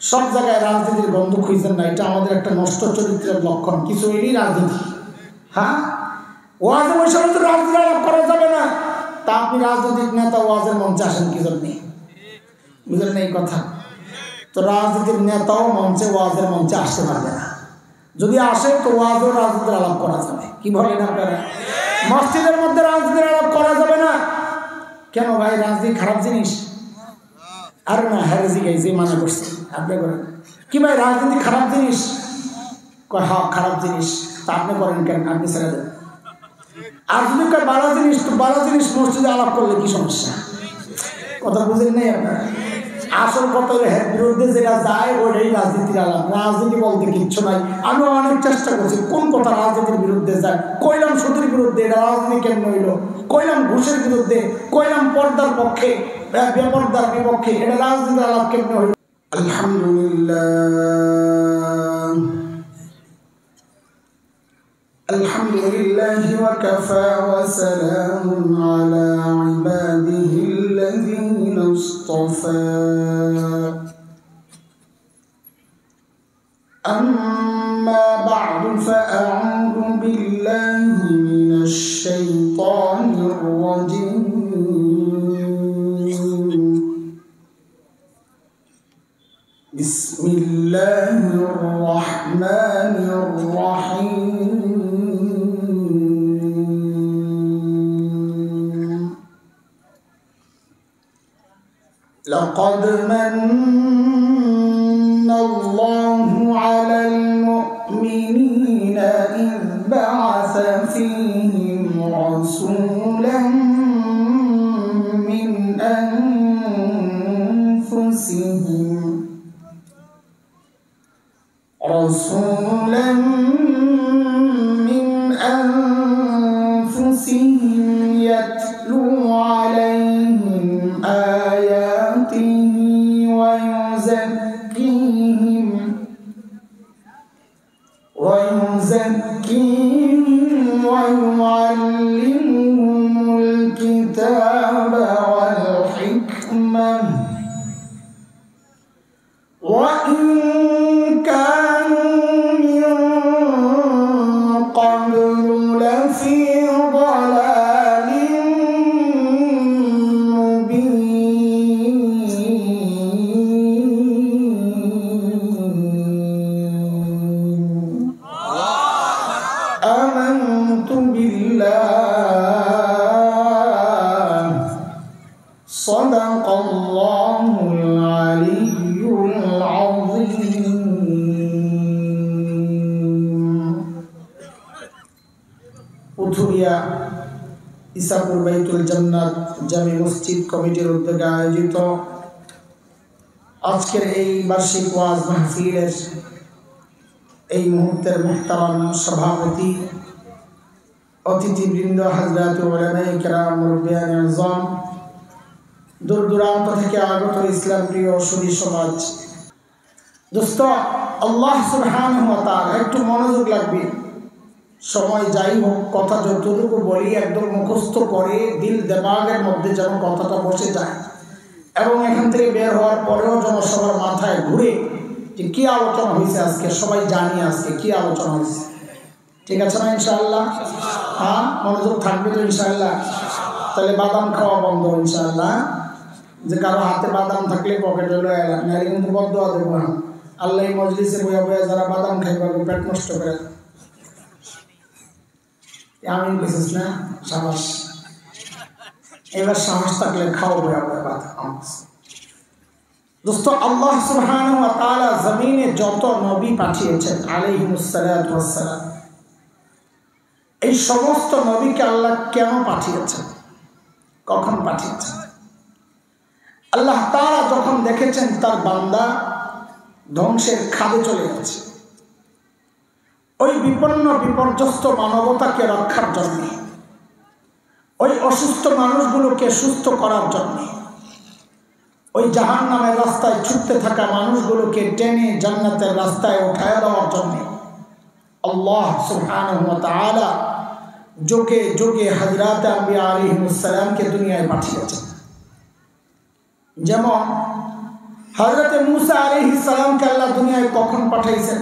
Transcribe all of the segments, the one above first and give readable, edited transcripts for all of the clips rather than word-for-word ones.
সব জায়গায় রাজনীতির গন্ধ খুঁজছেন না, এটা আমাদের একটা নষ্ট চরিত্রের লক্ষণ। কিছু এরই রাজনীতি। হ্যাঁ, ওয়াজে বসে তো রাজনীতি আলাপ করা যাবে না, তা আপনি রাজনৈতিক নেতা ওয়াজের মঞ্চে আসেন কি জন্যে? বুঝলেন এই কথা? তো রাজনীতির নেতাও মঞ্চে ওয়াজের মঞ্চে আসতে পারবে না। যদি আসে তো ওয়াজও রাজনীতির আলাপ করা যাবে। কি বলেন আপনারা? মসজিদের মধ্যে রাজনীতির আলাপ করা যাবে না। কেন ভাই, রাজনীতি খারাপ জিনিস? আর না, হ্যারেজি গাই যে মানা করছে আপনি করেন কি ভাই? রাজনীতি খারাপ জিনিস? হ্যাঁ খারাপ জিনিস। তা আপনি করেন কেন? আপনি ছেড়ে দেন। আর যদি ভালো জিনিস, তো ভালো জিনিস মসজিদে আলাপ করলে কি সমস্যা? কথা বুঝেন নাই আপনারা? আসল কথা বিরুদ্ধে যেটা যায় ওইটাই রাজনীতির আলাপ। রাজনীতি বলতে কিচ্ছু নাই। আমি অনেক চেষ্টা করছি কোন কথা রাজনীতির বিরুদ্ধে যায়। কইলাম সুদের বিরুদ্ধে, এটা রাজনীতি কেমন হইল? কইলাম ঘুষের বিরুদ্ধে, কইলাম পর্দার পক্ষে, বেপর্দার বিপক্ষে, এটা রাজনীতির আলাপ কেমন হইল? আলহামদুলিল্লাহ, আলহামদুলিল্লাহি ওয়া কাফা ওয়া সালামুন আলা ইবাদিহিল্লাযীনা ইসতাফা। أما بعد فأعوذ بالله من الشيطان الرجيم. بسم الله الرحمن الرحيم. لقد من الله على المؤمنين إذ بعث فيهم رسولا من أنفسهم يتلو عليهم آياته ويزكيهم ويعلمهم الكتاب والحكمة وإن كانوا من قبل لفي ضلال آمنت بالله صدق الله العلي العظيم. উথুরিয়া ইসাপুর বাইতুল জান্নাত জামি মসজিদ কমিটির উদ্যোগে আয়োজিত আজকের এই বার্ষিক ওয়াজ মাহফিলের এই মুহূর্তের মুহতারাম সভাপতি, অতিথিবৃন্দ, হযরত উলামায়ে কেরাম, মুরব্বিয়ানে আযম, দূর দূরান্ত থেকে আগত ইসলাম প্রিয় সুধী সমাজ, দোস্ত, আল্লাহ সুবহানাহু ওয়া তাআলা, একটু মনোযোগ লাগবে। সময় যাই হোক, কথা যতটুকু বলি একদম মুখস্থ করে দিল দেমাগের মধ্যে যেন কথাটা বসে যায়, এবং এখান থেকে বের হওয়ার পরেও যেন সবার মাথায় ঘুরে যে কি আলোচনা হয়েছে আজকে, সবাই জানি আজকে কি আলোচনা হয়েছে। ঠিক আছে না ইনশাআল্লাহ? হ্যাঁ, মনোযোগ থাকবে তো ইনশাআল্লাহ? তাহলে বাদাম খাওয়া বন্ধ ইনশাআল্লাহ। যে কারো হাতে বাদাম থাকলে পকেটে লয়ে এলাম, নাহলে কিন্তু বদদোয়া দেবো না। আল্লাহ এই মজলিসে বইয়া বইয়া যারা বাদাম খাইবে পেট নষ্ট করে। আমিন কইছিস না? সাবাস। এবার সাহস থাকলে খাও বইয়া বইয়া বাদাম। দোস্ত, আল্লাহ সুবহানাহু ওয়া তাআলা জমিনে যত নবী পাঠিয়েছেন আলাইহিমুস সালাতু ওয়াস সালাম, এই সমস্ত নবীকে আল্লাহ কেন পাঠিয়েছেন, কখন পাঠিয়েছেন? আল্লাহ তাআলা যখন দেখেছেন তার বান্দা ধ্বংসের খাদে চলে যাচ্ছে, ওই বিপন্ন বিপর্যস্ত মানবতাকে রক্ষার জন্য, ওই অসুস্থ মানুষগুলোকে সুস্থ করার জন্য, ওই জাহান্নামের রাস্তায় ছুটতে থাকা মানুষগুলোকে টেনে জান্নাতের রাস্তায় উঠায় দেওয়ার জন্য আল্লাহ সুবহানাহু ওয়া তাআলা যুগে যুগে হযরত আম্বিয়া আলাইহিমুস সালামকে দুনিয়ায় পাঠিয়েছেন। যেমন হযরত মূসা আলাইহিস সালামকে আল্লাহ দুনিয়ায় কখন পাঠাইছেন?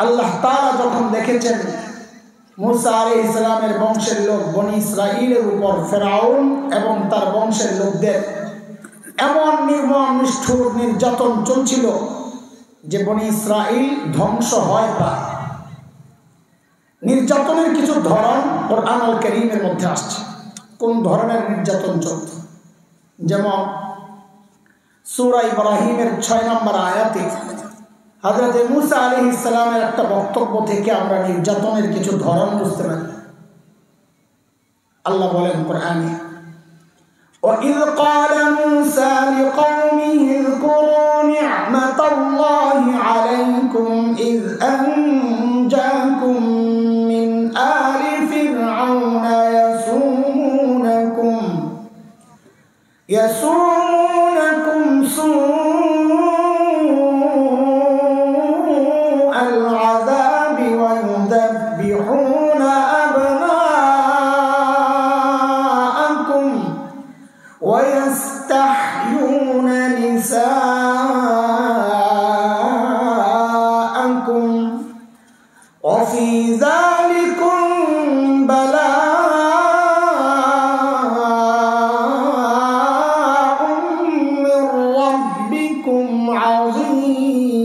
আল্লাহ তাআলা যখন দেখেছেন মূসা আলাইহিস সালামের বংশের লোক বনি ইসরাইলের উপর ফেরাউন এবং তার বংশের লোকদের এমন নির্মম নিষ্ঠুর নির্যাতন চলছিল যে বনি ইসরাইল ধ্বংস হয় প্রায়। নির্যাতনের কিছু ধরন কোরআনুল কারীমের মধ্যে আসছে। কোন ধরনের নির্যাতন চলত? যেমন সূরা ইব্রাহিমের 6 নম্বর আয়াতে হযরত মূসা আলাইহিস সালামের একটা বক্তব্য থেকে আমরা নির্যাতনের কিছু ধরন বুঝতে পারি। আল্লাহ বলেন কোরআনে, وَإِذْ قَالَ مُوسَى لِقَوْمِهِ اذْكُرُوا نِعْمَةَ اللَّهِ عَلَيْكُمْ إِذْ أَنْجَاكُمْ مِنْ آلِ فِرْعَوْنَ يَسُومُونَكُمْ سُوءَ الْعَذَابِ وَيُذَبِّحُونَ أَبْنَاءَكُمْ وَيَسْتَحْيُونَ نِسَاءَكُمْ وَفِي ذَلِكُمْ بَلَاءٌ مِّن رَّبِّكُمْ عَظِيمٌ।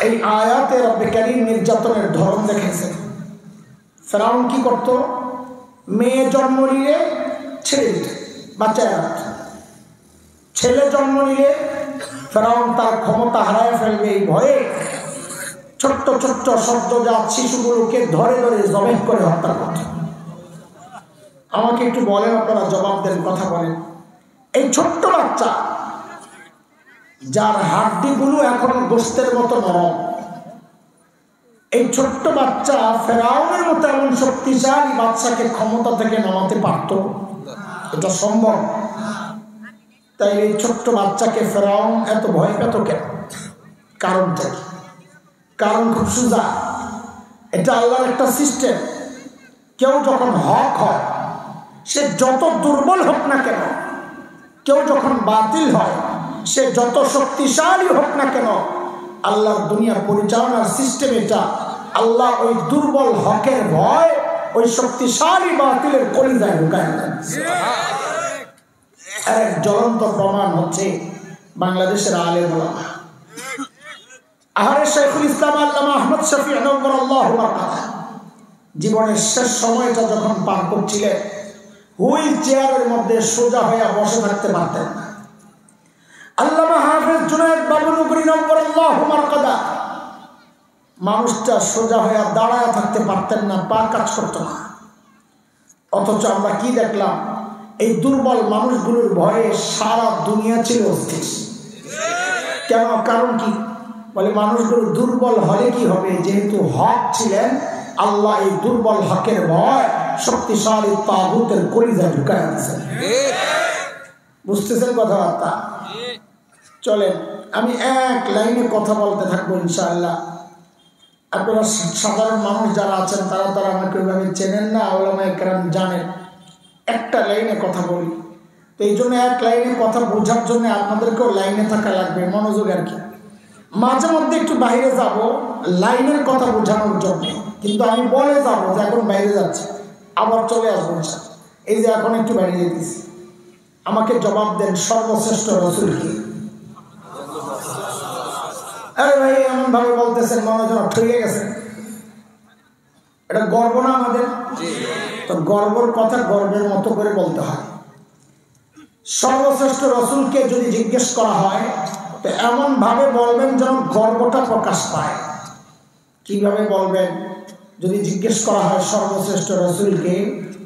এই আয়াতে রব্বে কারীম নির্যাতনের ধরন দেখেছেন। ফেরাউন কি করত? মেয়ে জন্ম নিলে ছেড়ে দিত, বাচ্চারা রাখত। ছেলে জন্ম নিলে ফেরাউন তার ক্ষমতা হারায় ফেলবে এই ভয়ে ছোট্ট ছোট্ট সদ্যজাত শিশুগুলোকে ধরে ধরে জবাই করে হত্যা করত। আমাকে একটু বলেন, আপনারা জবাব দেন, কথা বলেন, এই ছোট্ট বাচ্চা যার হাড্ডিগুলো এখনো গোশতের মতো নরম, এই ছোট্ট বাচ্চা ফেরাউনের মতো এমন শক্তিশালী বাচ্চাকে ক্ষমতা থেকে নামাতে পারত? এটা সম্ভব? তাই এই ছোট্ট বাচ্চাকে ফেরাউন এত ভয় পেত কেন? কারণটা কি? কারণ খুব সোজা, এটা আল্লাহর একটা সিস্টেম। কেউ যখন হক হয়, সে যত দুর্বল হোক না কেন, কেউ যখন বাতিল হয়, সে যত শক্তিশালী হোক না কেন, আল্লাহর দুনিয়া পরিচালনার সিস্টেম এটা। আল্লাহ ওই দুর্বল হকের ভয় ওই শক্তিশালী বাতিলের কলিজায় ঢুকায় দেন। এক জ্বলন্ত প্রমাণ হচ্ছে বাংলাদেশের আলেম ওলামা। আহারে শাইখুল ইসলাম আল্লামা আহমদ শফি নওয়ারাল্লাহু মারকাতা জীবনের শেষ সময়টা যখন পার করছিলেন, হুইল চেয়ারের মধ্যে সোজা হয়ে বসে থাকতে পারতেন না। আল্লামা হাফেজ জুনায়েদ বাবুনগরী নওয়ারাল্লাহু মারকাতা মানুষটা সোজা হয়ে দাঁড়ায় থাকতে পারতেন না, পা কাজ করত না। অথচ আমরা কি দেখলাম? এই দুর্বল মানুষগুলোর ভয়ে সারা দুনিয়া ছিল অস্থির। কেন? কারণ কি? বলে মানুষগুলো দুর্বল হলে কি হবে? যেহেতু হক ছিলেন, আল্লাহ এই দুর্বল হকের ভয় শক্তিশালী তাগুতের কলিজায় ঢুকায় দিয়েছেন। বুঝতেছেন কথাবার্তা? চলেন আমি এক লাইনে কথা বলতে থাকবো ইনশাআল্লাহ। আপনারা সাধারণ মানুষ যারা আছেন তারা আমাকে ওইভাবে চেনেন না, ওলামায়ে কেরাম জানেন। একটা লাইনে কথা বলি, তো এই জন্য এক লাইনে কথা বোঝার জন্য আপনাদেরকেও লাইনে থাকা লাগবে, মনোযোগ আর কি। মাঝে মধ্যে একটু বাইরে যাব লাইনের কথা বোঝানোর জন্য, কিন্তু আমি বলে যাবো যে এখন বাইরে যাচ্ছি, আবার চলে আসবো। এই যে এখন একটু বাইরে যেতেছি, আমাকে জবাব দেন, সর্বশ্রেষ্ঠ রাসূল কি? আরে ভাই এমন ভাবে বলতেছেন মনে যেন ঠকে গেছেন। এটা গর্ব না আমাদের? তো গর্বর কথা গর্বের মতো করে বলতে হয়। সর্বশ্রেষ্ঠ রাসূলকে যদি জিজ্ঞেস করা হয় তো এমন ভাবে বলবেন যেন গর্বটা প্রকাশ পায়। কিভাবে বলবেন? যদি জিজ্ঞেস করা হয় সর্বশ্রেষ্ঠ রাসূলকে,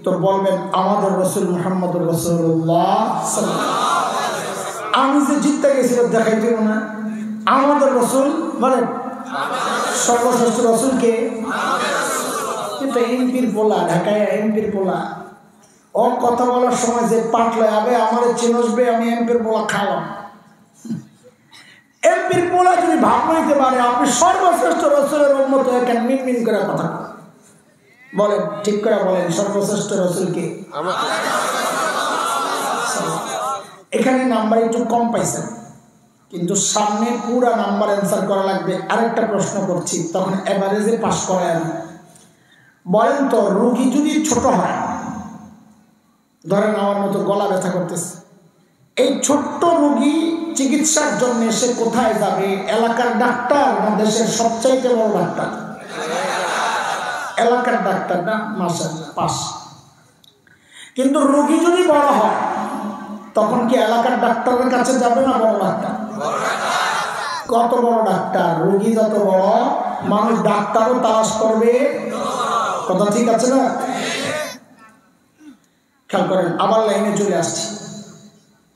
তো বলবেন আমাদের রাসূল মুহাম্মদুর রাসূলুল্লাহ সাল্লাল্লাহু আলাইহি ওয়াসাল্লাম। আমি যে জিততে গেছি দেখাই দিব না? আমাদের রাসূল বলেন সর্বশ্রেষ্ঠ রাসূলকে। কিন্তু এমপির পোলা, ঢাকায় এমপির পোলা, ও কথা বলার সময় যে পাটলে আবে আমার চিনসবে, আমি এমপির পোলা খালাম। এমপির পোলা যদি ভাব নিতে পারে আপনি সর্বশ্রেষ্ঠ রাসূলের উম্মত হয়ে কেন মিনমিন করে কথা বলেন? ঠিক করে বলেন, সর্বশ্রেষ্ঠ রাসূলকে। এখানে নাম্বার একটু কম পাইছেন, কিন্তু সামনে পুরা নাম্বার অ্যান্সার করা লাগবে। আরেকটা প্রশ্ন করছি, তখন এভারেজে পাস করায় আমি। বলেন তো, রোগী যদি ছোট হয়, ধরেন আমার মতো গলা ব্যথা করতেছে, এই ছোট্ট রোগী চিকিৎসার জন্য সে কোথায় যাবে? এলাকার ডাক্তার না দেশের সবচাইতে বড় ডাক্তার? এলাকার ডাক্তার না? মাশাআল্লাহ, পাস। কিন্তু রোগী যদি বড় হয়, তখন কি এলাকার ডাক্তারের কাছে যাবে না বড় ডাক্তার? কত বড় ডাক্তার? রোগী যত বড়, মানুষ ডাক্তারও তালাশ করবে। কথা ঠিক আছে না? খেয়াল করেন, আবার লাইনে চলে আসছি।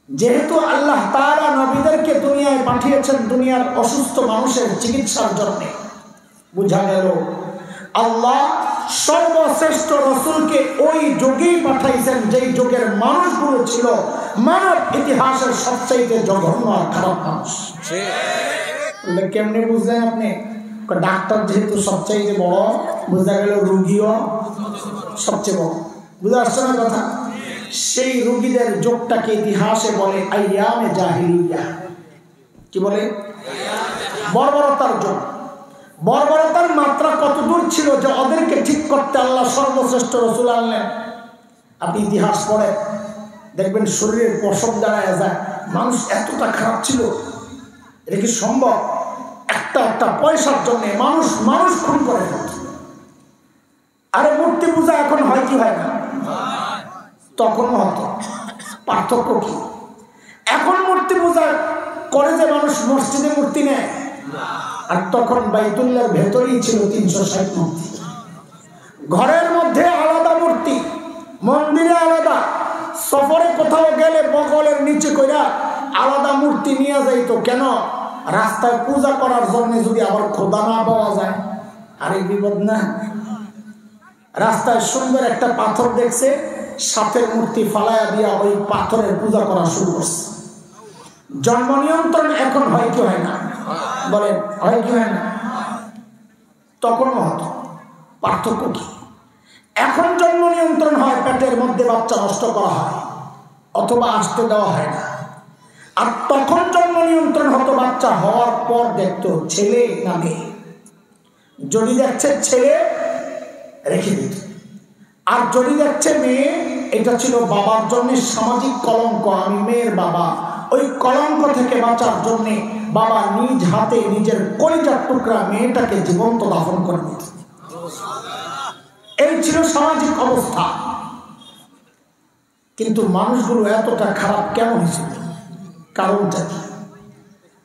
যেহেতু আল্লাহ তাআলা নবীদেরকে দুনিয়ায় পাঠিয়েছেন দুনিয়ার অসুস্থ মানুষের চিকিৎসার জন্য, বুঝা গেল আল্লাহ সর্বশ্রেষ্ঠ রসুলকে ওই যুগেই পাঠাইছেন যেই যুগের মানুষগুলো ছিল মানব ইতিহাসের সবচাইতে জঘন্য আর খারাপ মানুষ। কেমনে বুঝলেন আপনি? ডাক্তার যেহেতু সবচাইতে বড়, বোঝা গেল রোগীও সবচেয়ে বড়। বুঝে আসছে না কথা? সেই রোগীদের যুগটাকে ইতিহাসে বলে আইয়ামে জাহিলিয়া। কি বলে? বর্বরতার যুগ। বর্বরতার মাত্রা কত দূর ছিল যে ওদেরকে ঠিক করতে আল্লাহ সর্বশ্রেষ্ঠ রসুল আনলেন। আপনি ইতিহাস পড়ে দেখবেন শরীরের পশম দাঁড়ায় যায়। মানুষ এতটা খারাপ ছিল, এটা কি সম্ভব? একটা পয়সার জন্য মানুষ খুন করে। আরে মূর্তি পূজা এখন হয় কি হয় না? তখন হতো। পার্থক্য কি? এখন মূর্তি পূজা করে যে মানুষ মসজিদে মূর্তি নেয়, আর তখন বাইতুল্লাহর ভেতরেই ছিল 360 মূর্তি। ঘরের মধ্যে আলাদা মূর্তি, মন্দিরে আলাদা, সফরে কোথাও গেলে বগলের নিচে কইরা আলাদা মূর্তি নিয়ে যাইতো। কেন? রাস্তায় পূজা করার জন্য যদি আবার খোদা না পাওয়া যায়, আরে বিপদ না? রাস্তায় সুন্দর একটা পাথর দেখছে, সাথে মূর্তি ফালাইয়া দিয়া ওই পাথরের পূজা করা শুরু করছে। জন্ম নিয়ন্ত্রণ এখন হয় কি হয় না? বলেন, হয় কি হয় না? তখন হতো। পার্থক্য কি? এখন জন্ম নিয়ন্ত্রণ হয়, পেটের মধ্যে বাচ্চা নষ্ট করা হয় অথবা আসতে দেওয়া হয় না। আর তখন জন্ম নিয়ন্ত্রণ হতো, বাচ্চা হওয়ার পর দেখতো ছেলে না মেয়ে। যদি দেখছে ছেলে রেখে দিত, আর যদি দেখছে মেয়ে, এটা ছিল বাবার জন্য সামাজিক কলঙ্ক। আমি মেয়ের বাবা, ওই কলঙ্ক থেকে বাঁচার জন্য বাবা নিজ হাতে নিজের কলিজার টুকরা মেয়েটাকে জীবন্ত দাফন করে দিত। এই ছিল সামাজিক অবস্থা। কিন্তু মানুষগুলো এতটা খারাপ কেন হয়েছিল? কারণটা কি?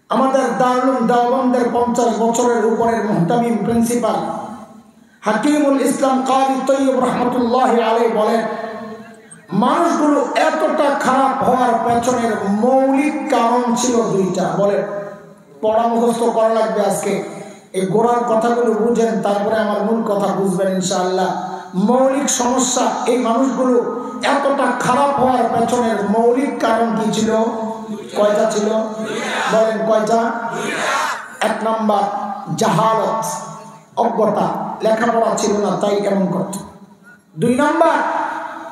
আমাদের দারুল দেওবন্দের 50 বছরের উপরের মুহতামিম প্রিন্সিপাল হাকিমুল ইসলাম কারি তৈয়ব রহমতুল্লাহি আলাইহি বলেন, মানুষগুলো এতটা খারাপ হওয়ার পেছনের মৌলিক কারণ ছিল দুইটা। বলে পড়া মুখস্থ করা লাগবে আজকে, এই গোড়ার কথাগুলো বুঝেন, তারপরে আমার মূল কথা বুঝবেন ইনশাআল্লাহ। মৌলিক সমস্যা, এই মানুষগুলো এতটা খারাপ হওয়ার পেছনের মৌলিক কারণ কি ছিল? কয়টা ছিল? বলেন কয়টা? 1 নাম্বার জাহালত, অজ্ঞতা, লেখাপড়া ছিল না তাই এমন করত। 2 নাম্বার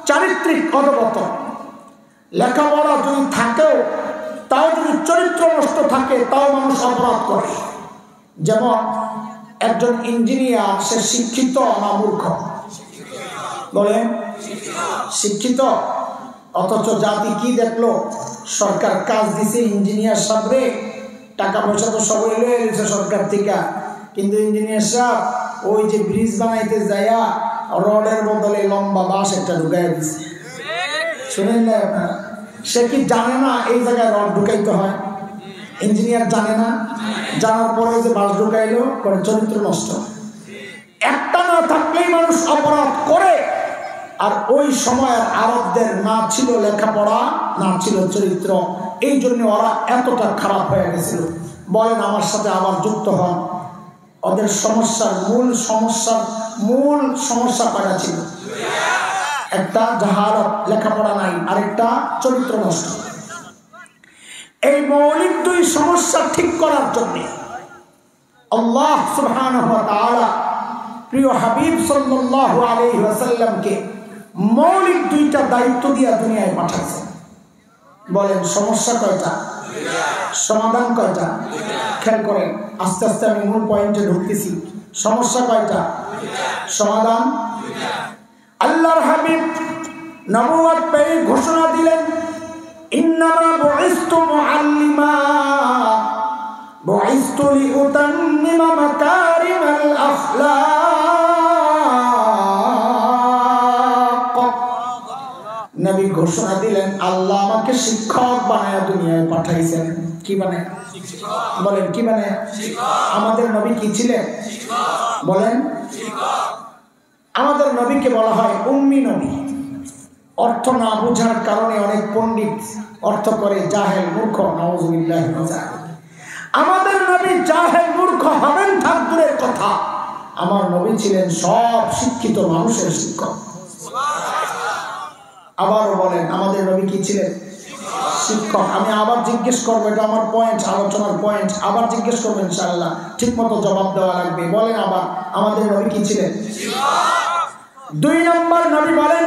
চারিত্রিক অধঃপতন, লেখাপড়া যদি থাকেও তাও যদি চরিত্র নষ্ট থাকে তাও মানুষ অপরাধ করে। যেমন একজন ইঞ্জিনিয়ার, সে শিক্ষিত না মূর্খ? বলেন শিক্ষিত, অথচ জাতি কি দেখলো? সরকার কাজ দিছে, ইঞ্জিনিয়ার সাহেবরে টাকা পয়সা তো সবাই লয়ে গেছে সরকার থেকে, কিন্তু ইঞ্জিনিয়ার সাহেব ওই যে ব্রিজ বানাইতে যাইয়া রডের বদলে লম্বা বাঁশ একটা ঢুকাই দিছে। শুনেন না আপনারা? সে কি জানে না এই জায়গায় রড ঢুকাইতে হয়? ইঞ্জিনিয়ার জানে না? জানার পরে যে বাঁশ ঢুকাইলো, করে চরিত্র নষ্ট। একটা না থাকলেই মানুষ অপরাধ করে। আর ওই সময়ের আরবদের না ছিল লেখাপড়া, না ছিল চরিত্র, এই জন্য ওরা এতটা খারাপ হয়ে গেছিল। বলেন আমার সাথে আবার যুক্ত হন, ওদের মূল সমস্যা কয়টা ছিল? একটা জাহালত, লেখাপড়া নাই, আরেকটা চরিত্র নষ্ট। এই মৌলিক 2 সমস্যা ঠিক করার জন্য আল্লাহ সুবহানাহু ওয়া তাআলা প্রিয় হাবিব সাল্লাল্লাহু আলাইহি ওয়াসাল্লামকে মৌলিক 2টা দায়িত্ব দিয়ে দুনিয়ায় পাঠাইছেন। বলেন সমস্যা কয়টা, সমাধান কয়টা? খেয়াল করেন, আস্তে আস্তে আমি মূল পয়েন্টে ঢুকতেছি। সমস্যা কয়টা, সমাধান। আল্লাহর হাবিব নবুয়ত পেয়ে ঘোষণা দিলেন, ইন্নামা বুইসতু মুআল্লিমা বুইসতু লিউতাম্মিমা মাকারিমাল আখলাক। নবী ঘোষণা দিলেন, আল্লাহ আমাকে শিক্ষক বানায়া দুনিয়ায় পাঠাইছেন। কি বানায়? বলেন কি বানায়? আমাদের নবী কি ছিলেন? বলেন। আমাদের নবীকে বলা হয় উম্মি নবী। অর্থ না বোঝার কারণে অনেক পণ্ডিত অর্থ করে জাহেল, মূর্খ। নাউযুবিল্লাহি মিন যালিক। আমাদের নবী জাহেল মূর্খ হবেন থাক দূরের কথা, আমার নবী ছিলেন সব শিক্ষিত মানুষের শিক্ষক। আবারও বলেন, আমাদের নবী কি ছিলেন? শিক্ষক। আমি আবার জিজ্ঞেস করবো, এটা আমার পয়েন্ট, আলোচনার পয়েন্ট। আবার জিজ্ঞেস করবেন ইনশাআল্লাহ, ঠিক মতো জবাব দেওয়া লাগবে। বলেন আবার, আমাদের নবী কি ছিলেন? 2 নম্বর নবী বলেন,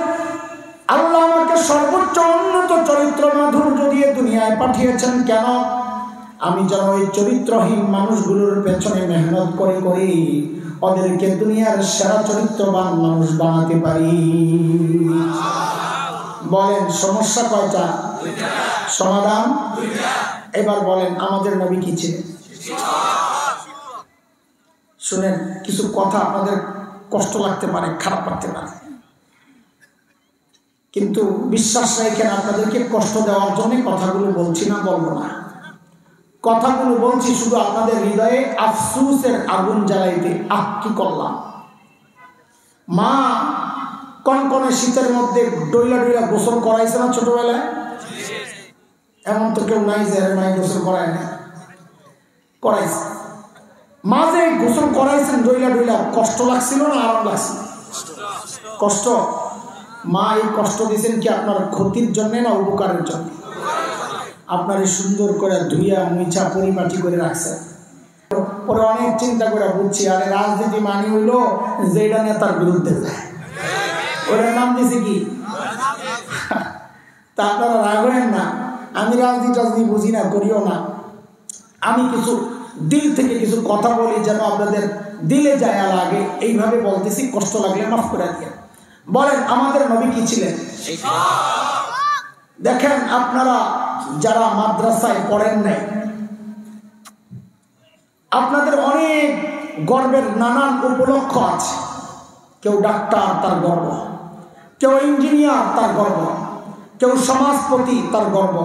আল্লাহ আমাকে সর্বোচ্চ উন্নত চরিত্র মাধুর্য দিয়ে দুনিয়ায় পাঠিয়েছেন। কেন? আমি যেন ওই চরিত্রহীন মানুষগুলোর পেছনে মেহনত করে করে ওদেরকে দুনিয়ার সেরা চরিত্রবান মানুষ বানাতে পারি। বলেন সমস্যা কয়টা, সমাধান। এবার বলেন, আমাদের নবী কি ছিলেন? শুনেন, কিছু কথা আপনাদের কষ্ট লাগতে পারে, খারাপ লাগতে পারে, কিন্তু বিশ্বাস রাখেন আপনাদেরকে কষ্ট দেওয়ার জন্য কথাগুলো বলছি না, বলবো না। কথাগুলো বলছি শুধু আপনাদের হৃদয়ে আফসোসের আগুন জ্বালাইতে। কি করলাম? মা কনকনে শীতের মধ্যে ডইলা ডইলা গোসল করাইছে না ছোটবেলায়? এমন তো কেউ নাই যে মাই গোসল করায় না, করাইছে। মা যে গোসল করাইছেন ডইলা ডইলা, কষ্ট লাগছিল না আরাম লাগছিল? কষ্ট। মা এই কষ্ট দিয়েছেন কি আপনার ক্ষতির জন্য না উপকারের জন্য? আপনার সুন্দর করে ধুইয়া মুছা পরিপাটি করে রাখছে। পরে অনেক চিন্তা করে বুঝছি, আরে রাজনীতি মানি হইল যেটা নেতার বিরুদ্ধে যায়, ওটার নাম দিয়েছে কি? তা আপনারা রাগ হবেন না, আমি রাজনীতি বুঝি না, করিও না। আমি কিছু দিল থেকে কিছু কথা বলি যেন আপনাদের দিলে যায় লাগে, এইভাবে বলতেছি। কষ্ট লাগলে মাফ করে দিয়ে। বলেন, আমাদের নবী কি ছিলেন? দেখেন, আপনারা যারা মাদ্রাসায় পড়েন নাই, আপনাদের অনেক গর্বের নানান উপলক্ষ আছে। কেউ ডাক্তার, তার গর্ব। কেউ ইঞ্জিনিয়ার, তার গর্ব। কেউ সমাজপতি, তার গর্ব।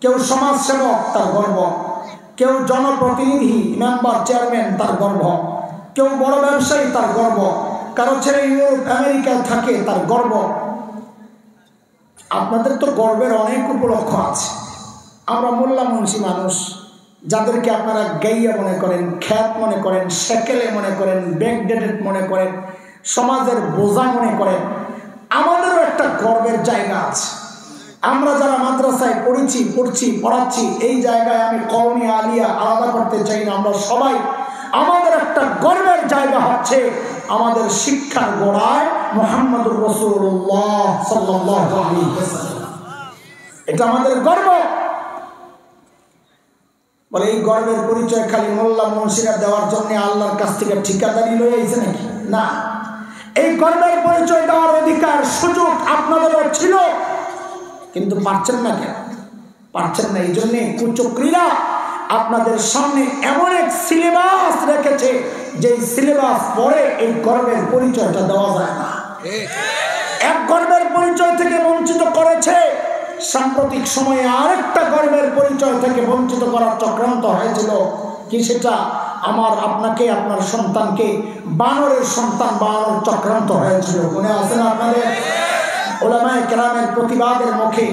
কেউ সমাজসেবক, তার গর্ব। কেউ জনপ্রতিনিধি, মেম্বার, চেয়ারম্যান, তার গর্ব। কেউ বড় ব্যবসায়ী, তার গর্ব। কারো ছেলে ইউরোপ আমেরিকায় থাকে, তার গর্ব। আপনাদের তো গর্বের অনেক উপলক্ষ আছে। আমরা মোল্লা মুন্সি মানুষ, যাদেরকে আপনারা গাইয়া মনে করেন, খ্যাত মনে করেন, সেকেলে মনে করেন, ব্যাকডেটেড মনে করেন, সমাজের বোঝা মনে করেন, আমাদেরও একটা গর্বের জায়গা আছে। আমরা যারা মাদ্রাসায় পড়ছি, পড়াচ্ছি, এই জায়গায় আমি কওমি আলিয়া আলাদা করতে চাই না। আমরা সবাই, আমাদের একটা গর্বের জায়গা হচ্ছে আমাদের শিক্ষার গোড়ায় মুহাম্মদুর রাসূলুল্লাহ সাল্লাল্লাহু আলাইহি ওয়াসাল্লাম। এটা আমাদের গর্ব। বলে, এই গর্বের পরিচয় খালি মোল্লা মুন্সিরা দেওয়ার জন্য আল্লাহর কাছ থেকে ঠিকাদারি লয়ে আইছে নাকি? না, এই গর্বের পরিচয় দেওয়ার অধিকার, সুযোগ আপনাদেরও ছিল, কিন্তু পারছেন না। কেন পারছেন না? এই জন্যে কুচক্রীরা আপনাদের সামনে এমন এক সিলেবাস রেখেছে, যে সিলেবাস পরে এই গর্বের পরিচয়টা দেওয়া যায় না। এক গর্বের পরিচয় থেকে বঞ্চিত করেছে, সাম্প্রতিক সময়ে আরেকটা গর্বের পরিচয় থেকে বঞ্চিত করার চক্রান্ত হয়েছিল। কি সেটা? আমার, আপনাকে, আপনার সন্তানকে বানরের সন্তান বানানোর চক্রান্ত হয়েছিল। মনে আছে না আপনাদের? উলামায়ে কেরামের প্রতিবাদের মুখে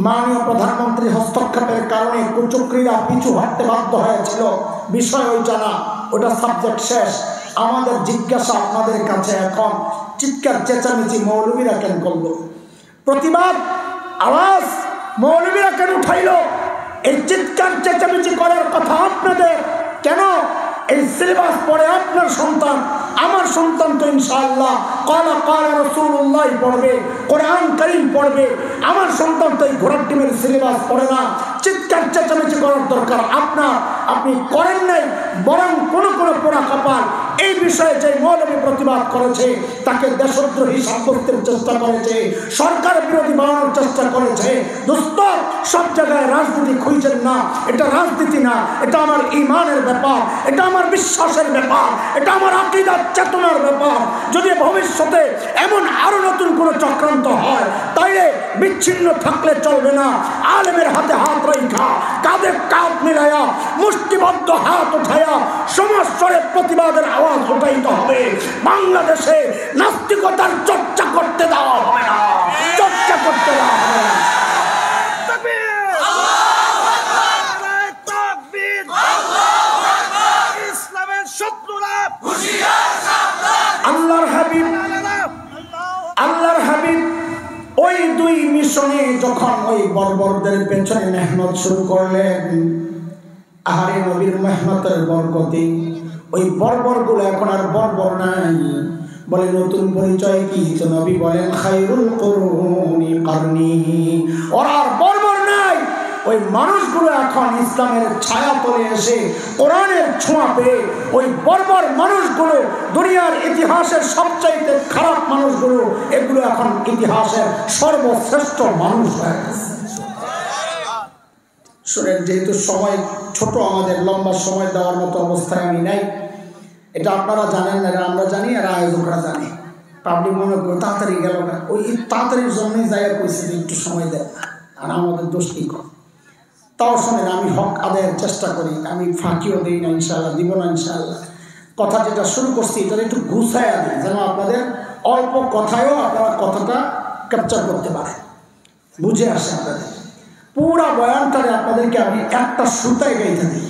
মাননীয় প্রধানমন্ত্রী হস্তক্ষেপের কারণে কুচক্রীরা পিছু হাঁটতে বাধ্য হয়েছিল। বিষয় ওই জানা, ওটা সাবজেক্ট শেষ। আমাদের জিজ্ঞাসা আপনাদের কাছে এখন, চিৎকার চেঁচামেচি মৌলবীরা কেন করলো? প্রতিবাদ আওয়াজ মৌলবীরা কেন উঠাইল? এই চিৎকার চেঁচামেচি করার কথা আপনাদের কেন? এই সিলেবাস পড়ে আপনার সন্তান, আমার সন্তান তো ইনশাআল্লাহ ক্বালা ক্বালা রাসূলুল্লাহ পড়বে, কোরআন কারীম পড়বে। আমার সন্তান তো এই ঘোড়ার টিমের সিলেবাস পড়ে না। চিৎকার চেঁচামেচি করার দরকার আপনার, আপনি করেন নাই, বরং কোনো পোড়া কপাল এই বিষয়ে যে মৌলবী প্রতিবাদ করেছে তাকে দেশদ্রোহী সাব্যস্তের চেষ্টা করেছে, সরকার বিরোধী বানানোর চেষ্টা করেছে। দোস্ত, সব জায়গায় রাজনীতি খুঁজছেন না, এটা রাজনীতি না, এটা আমার ঈমানের ব্যাপার, এটা আমার বিশ্বাসের ব্যাপার, এটা আমার আকীদার চেতনার ব্যাপার। যদি ভবিষ্যতে এমন আরো নতুন কোনো চক্রান্ত হয় তাইলে বিচ্ছিন্ন থাকলে চলবে না। আলেমের হাতে হাত রাখা, কাঁধে কাঁধ মিলাইয়া, মুষ্টিবদ্ধ হাত উঠাইয়া সমস্যার প্রতিবাদের আওয়াজ উঠাইতে হবে। বাংলাদেশে নাস্তিকতার চর্চা করতে দেওয়া হবে না, চর্চা করতে দেওয়া হবে না। আল্লাহর হাবিব ওই দুই মিশনে যখন ওই বর্বরদের পেছনে মেহনত শুরু করলেন, আহারে নবীর মেহনতের বরকতে ওই বর্বরগুলো এখন আর বর্বর নাই। বলে নতুন পরিচয় কি? তো নবী বলেন খায়রুল কুরুনি কারনি। ওরা আর বর্বর নাই, ওই মানুষগুলো এখন ইসলামের ছায়া তলে এসে কোরআনের ছোঁয়া পেয়ে ওই বর্বর মানুষগুলো, দুনিয়ার ইতিহাসের সবচাইতে খারাপ মানুষগুলো, এগুলো এখন ইতিহাসের সর্বশ্রেষ্ঠ মানুষ হয়ে গেছে। শুনেন, যেহেতু সময় ছোট, আমাদের লম্বা সময় দেওয়ার মতো অবস্থায় আমি নাই। এটা আপনারা জানেন না, এটা আমরা জানি, আর আয়োজকরা জানে। পাবলিক মনে করো তাড়াতাড়ি গেল না, ওই তাড়াতাড়ির জন্যই জায়গা করেছে যে একটু সময় দেয় না, আর আমাদের দোষ কি কর। তাও শোনেন, আমি হক আদায়ের চেষ্টা করি, আমি ফাঁকিও দিই না, ইনশাআল্লাহ দিব না ইনশাআল্লাহ। কথা যেটা শুরু করছি এটা একটু গুছাইয়া দিই, যেন আপনাদের অল্প কথায়ও আপনারা কথাটা ক্যাপচার করতে পারেন, বুঝে আসে আপনাদের। পুরা বয়ানটারে আপনাদেরকে আমি একটা সুতায় গাইতে দিই,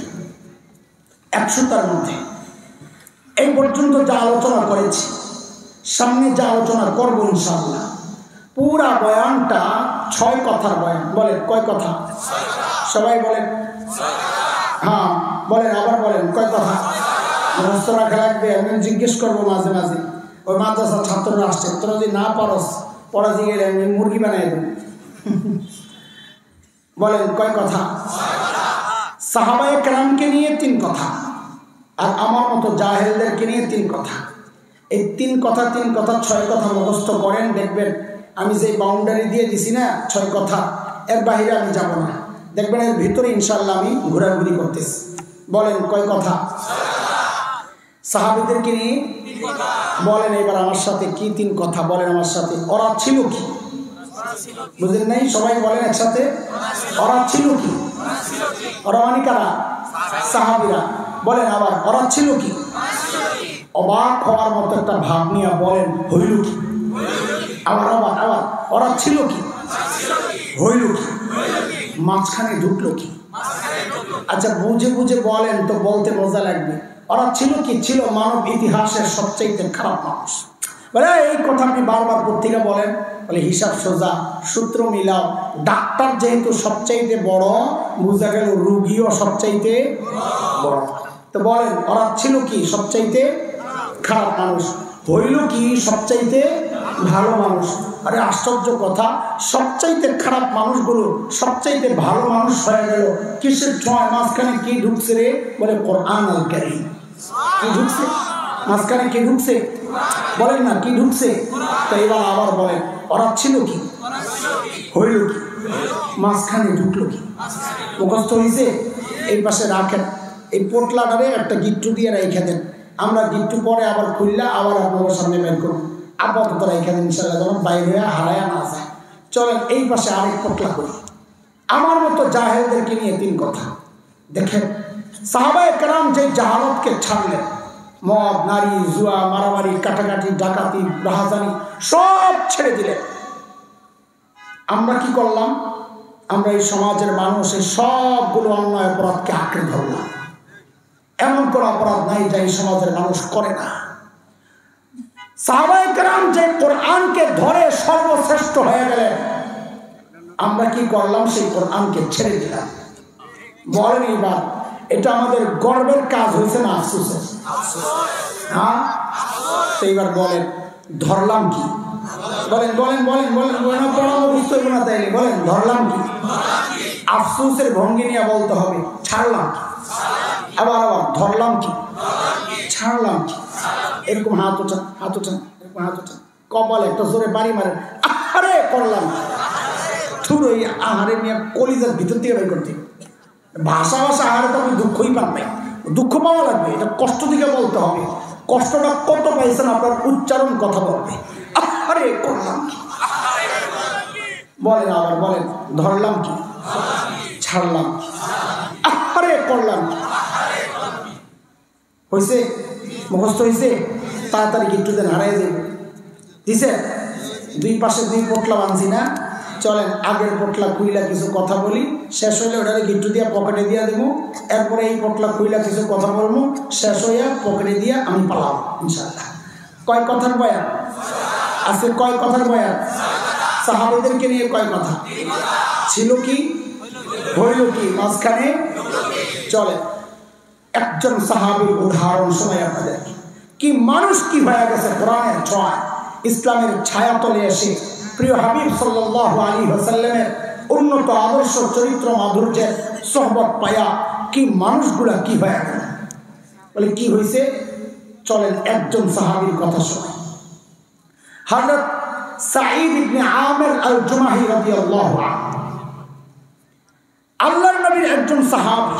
এক সুতার মধ্যে। এই পর্যন্ত যা আলোচনা করেছি, সামনে যা আলোচনা করবো ইনশাআল্লাহ, পুরা বয়ানটা 6 কথার বয়ান। বলেন কয় কথা? সবাই বলেন হ্যাঁ, বলেন আবার বলেন কয় কথা? মুখস্থ রাখা লাগবে। আমি জিজ্ঞেস করবো মাঝে মাঝে, ওই মাদ্রাসার ছাত্ররা আসছে, তোরা যদি না পারস পড়া দিয়ে আমি মুরগি বানাই দেব। বলেন কয় কথা? সাহাবায়ে কেরামকে নিয়ে 3 কথা, আর আমার মতো জাহেলদেরকে নিয়ে 3 কথা। এই 3 কথা 6 কথা মুখস্থ করেন, দেখবেন আমি যে বাউন্ডারি দিয়ে দিছি না 6 কথা, এর বাহিরে আমি যাব না। দেখবেন এর ভিতরে ইনশাআল্লাহ আমি ঘোরাঘুরি করতেছি। বলেন কয় কথা? সাহাবীদেরকে নিয়ে 3 কথা। বলেন এবার আমার সাথে কি 3 কথা? বলেন আমার সাথে। ওরা ছিল কি? বুঝলেন নাই? সবাই বলেন একসাথে, ওরা ছিল কি? ওরা মানে কারা? সাহাবীরা। বলেন আবার, ওরা ছিল কি? অবাক হওয়ার মতো একটা ভাব নিয়ে বলেন, হইল কি? আবার আবার আবার, ওরা ছিল কি? হইল কি? মাঝখানে ঢুকলো কি? আচ্ছা বুঝে বুঝে বলেন তো, বলতে মজা লাগবে। ওরা ছিল কি? ছিল মানব ইতিহাসের সবচাইতে খারাপ মানুষ। বলে এই কথা আপনি বারবার পত্রিকা বলেন, বলে হিসাব সোজা, সূত্র মিলাও। ডাক্তার যেহেতু সবচাইতে বড়, বুঝা গেল রুগীও সবচাইতে বড়। তো বলেন ওরা ছিল কি? সবচাইতে খারাপ মানুষ। হইল কি? সবচাইতে ভালো মানুষ। আরে আশ্চর্য কথা, সবচাইতে খারাপ মানুষগুলো সবচাইতে ভালো মানুষ হয়ে গেল কিসের ছোঁয়ায়? মাঝখানে কি ঢুকছে রে? বলে কোরআন আল কারীম। কি ঢুকছে মাঝখানে? কি ঢুকছে? বলেন না কি ঢুকছে? তো এবার আবার বলেন, ওরা ছিল কি? হইল কি? মাঝখানে ঢুকলো কি? মুখস্থ হয়েছে? এই পাশে রাখেন, এই পোটলাটারে একটা গিট্টু দিয়ে রেখে দেন। আমরা গিট্টু পরে আবার খুললে আবার আপনাদের সামনে বের করব। আপাতত রেখে দেন ইনশাআল্লাহ, যেমন বাইরে হয়ে হারায়া না যায়। চলেন এই পাশে আরেক পোটলা করি। আমার মতো জাহেলদেরকে নিয়ে 3 কথা। দেখেন সাহাবায়ে কেরাম যে জাহালতকে ছাড়লেন, মদ, নারী, জুয়া, মারামারি, কাটাকাটি, ডাকাতি, রাহাজানি সব ছেড়ে দিলেন। আমরা কি করলাম? আমরা এই সমাজের মানুষ এই সবগুলো অন্যায় অপরাধকে আঁকড়ে ধরলাম। এমন কোন অপরাধ নাই যা এই সমাজের মানুষ করে না। সাহাবায়ে কেরাম যে কোরআনকে ধরে সর্বশ্রেষ্ঠ হয়ে গেলেন, আমরা কি করলাম? সেই কোরআনকে ছেড়ে দিলাম। বলেন এবার এটা আমাদের গর্বের কাজ হয়েছে না আফসোসের? হ্যাঁ, তো এবার বলেন ধরলাম কি? বলেন বলেন বলেন বলেন বলেন, পড়ানো বুঝতে হবে না তাইলে বলেন ধরলাম কি? আফসোসের ভঙ্গি নিয়ে বলতে হবে ছাড়লাম কি। আবার আবার ধরলাম কি, ছাড়লাম কি। এরকম হাত ওঠান, হাত ওঠান, এরকম হাত ওঠান, কপাল একটা জোরে বাড়ি মারেন, আরে করলাম শুরু এই আহারে নিয়ে কলিজার ভিতর থেকে বের করতে। ভাষা ভাষা আহারে তো আপনি দুঃখই পান নাই, দুঃখ পাওয়া লাগবে, এটা কষ্ট দিকে বলতে হবে। কষ্টটা কত পাইছেন আপনার উচ্চারণ কথা বলবে, আরে করলাম কি। বলেন আবার বলেন ধরলাম কি, ছাড়লাম কি, আরে করলাম কি। হয়েছে? মুখস্থ হয়েছে? তাড়াতাড়ি একটু দেন, হারাই যাবে। দিছে? দুই পাশে দুই পোটলা বানছি না? চলেন আগের পোটলা খুইলা কিছু কথা বলি, শেষ হইলে ওটাকে গিট্টু দিয়া পকেটে দিয়া দেবো। এরপরে এই পোটলা খুইলা কিছু কথা বলবো, শেষ হইয়া পকেটে দিয়া আমি পালাম ইনশাআল্লাহ। কয় কথার বয়ান আছে? কয় কথার বয়ান? সাহাবাদেরকে নিয়ে কয় কথা ছিল, কি হইল কি, মাঝখানে চলে। একজন সাহাবীর উদাহরণ শোনাই আপনাদের, কি মানুষ কি হয়ে গেছে কোরআনের ছোঁয়ায়, ইসলামের ছায়াতলে এসে প্রিয় হাবিব সাল্লাল্লাহু আলাইহি ওয়াসাল্লামের উন্নত আদর্শ চরিত্র মাধুর্যের সোহবত পায়া কি মানুষগুলা কি হয়ে গেল। বলে কি হয়েছে? চলেন একজন সাহাবীর কথা শোনাই। হযরত সাঈদ ইবনে আমির আল জুমাহি রাদিয়াল্লাহু আনহু, আল্লাহর নবীর একজন সাহাবী,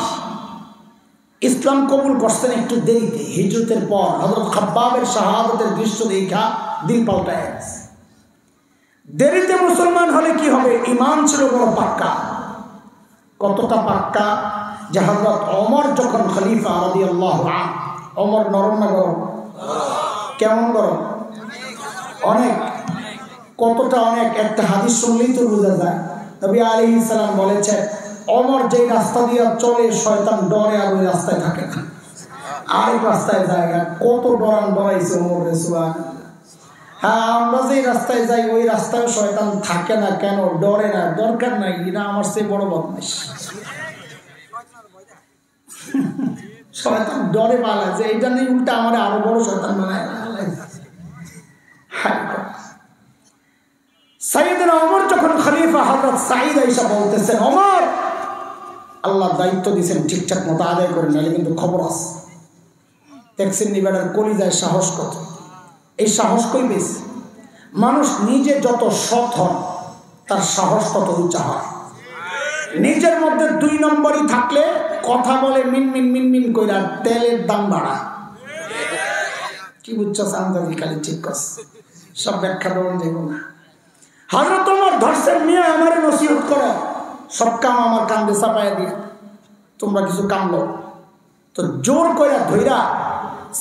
ইসলাম কবুল করছেন একটু দেরিতে, হিজরতের পর। হযরত খাব্বাবের শাহাদাতের দৃশ্য দেখা দিল পাল্টায় গেছে। দেরিতে মুসলমান হলে কি হবে? ঈমান ছিল বড় পাক্কা। কতটা পাক্কা যে হযরত ওমর যখন খলিফা রাদিয়াল্লাহু আনহু, ওমর নরম না গরম? কেমন গরম? অনেক। কতটা অনেক? একটা হাদিস শুনলেই তো বোঝা যায়। নবী আলাইহিস সালাম বলেছেন, ওমর যে রাস্তা দিয়ে চলে শয়তান ডরে আর ওই রাস্তায় থাকে না, আরেক রাস্তায় যায়। কত ডরান ডরাইছে ওমর রাসূলুল্লাহ। হ্যাঁ, আমরা যে রাস্তায় যাই ওই রাস্তায় শয়তান থাকে না কেন? ডরে না, দরকার নাই, এটা আমার চেয়ে বড় বদমাশ। শয়তান ডরে পালা যে এটা নেই, উল্টা আমার আরো বড় শয়তান বানায়। সাইয়েদনা ওমর যখন খলিফা, হযরত সাঈদ আয়েশা বলতেছেন, ওমর আল্লাহ দায়িত্ব দিয়েছেন ঠিকঠাক মতো আদায় করে, নাহলে কিন্তু খবর আছে। দেখছেন নিবেটার কলিজায় সাহস কত, এই সাহস কই পেয়েছে? মানুষ নিজে যত সৎ হয় তার সাহস তত উঁচা হয়। নিজের মধ্যে দুই নম্বরই থাকলে কথা বলে মিনমিন মিনমিন কইরা তেলের দাম বাড়া। কি বুঝছো? সান্দাজি খালি ঠিক করছে, সব ব্যাখ্যা দেওয়া যাইব না। হযরত ওমর ধরছেন, নিয়ে আমার নসিহত করো, সব কাম আমার কান্দে চাপাইয়া দিয়ে তোমরা কিছু কাম লো। তো জোর করে ধইরা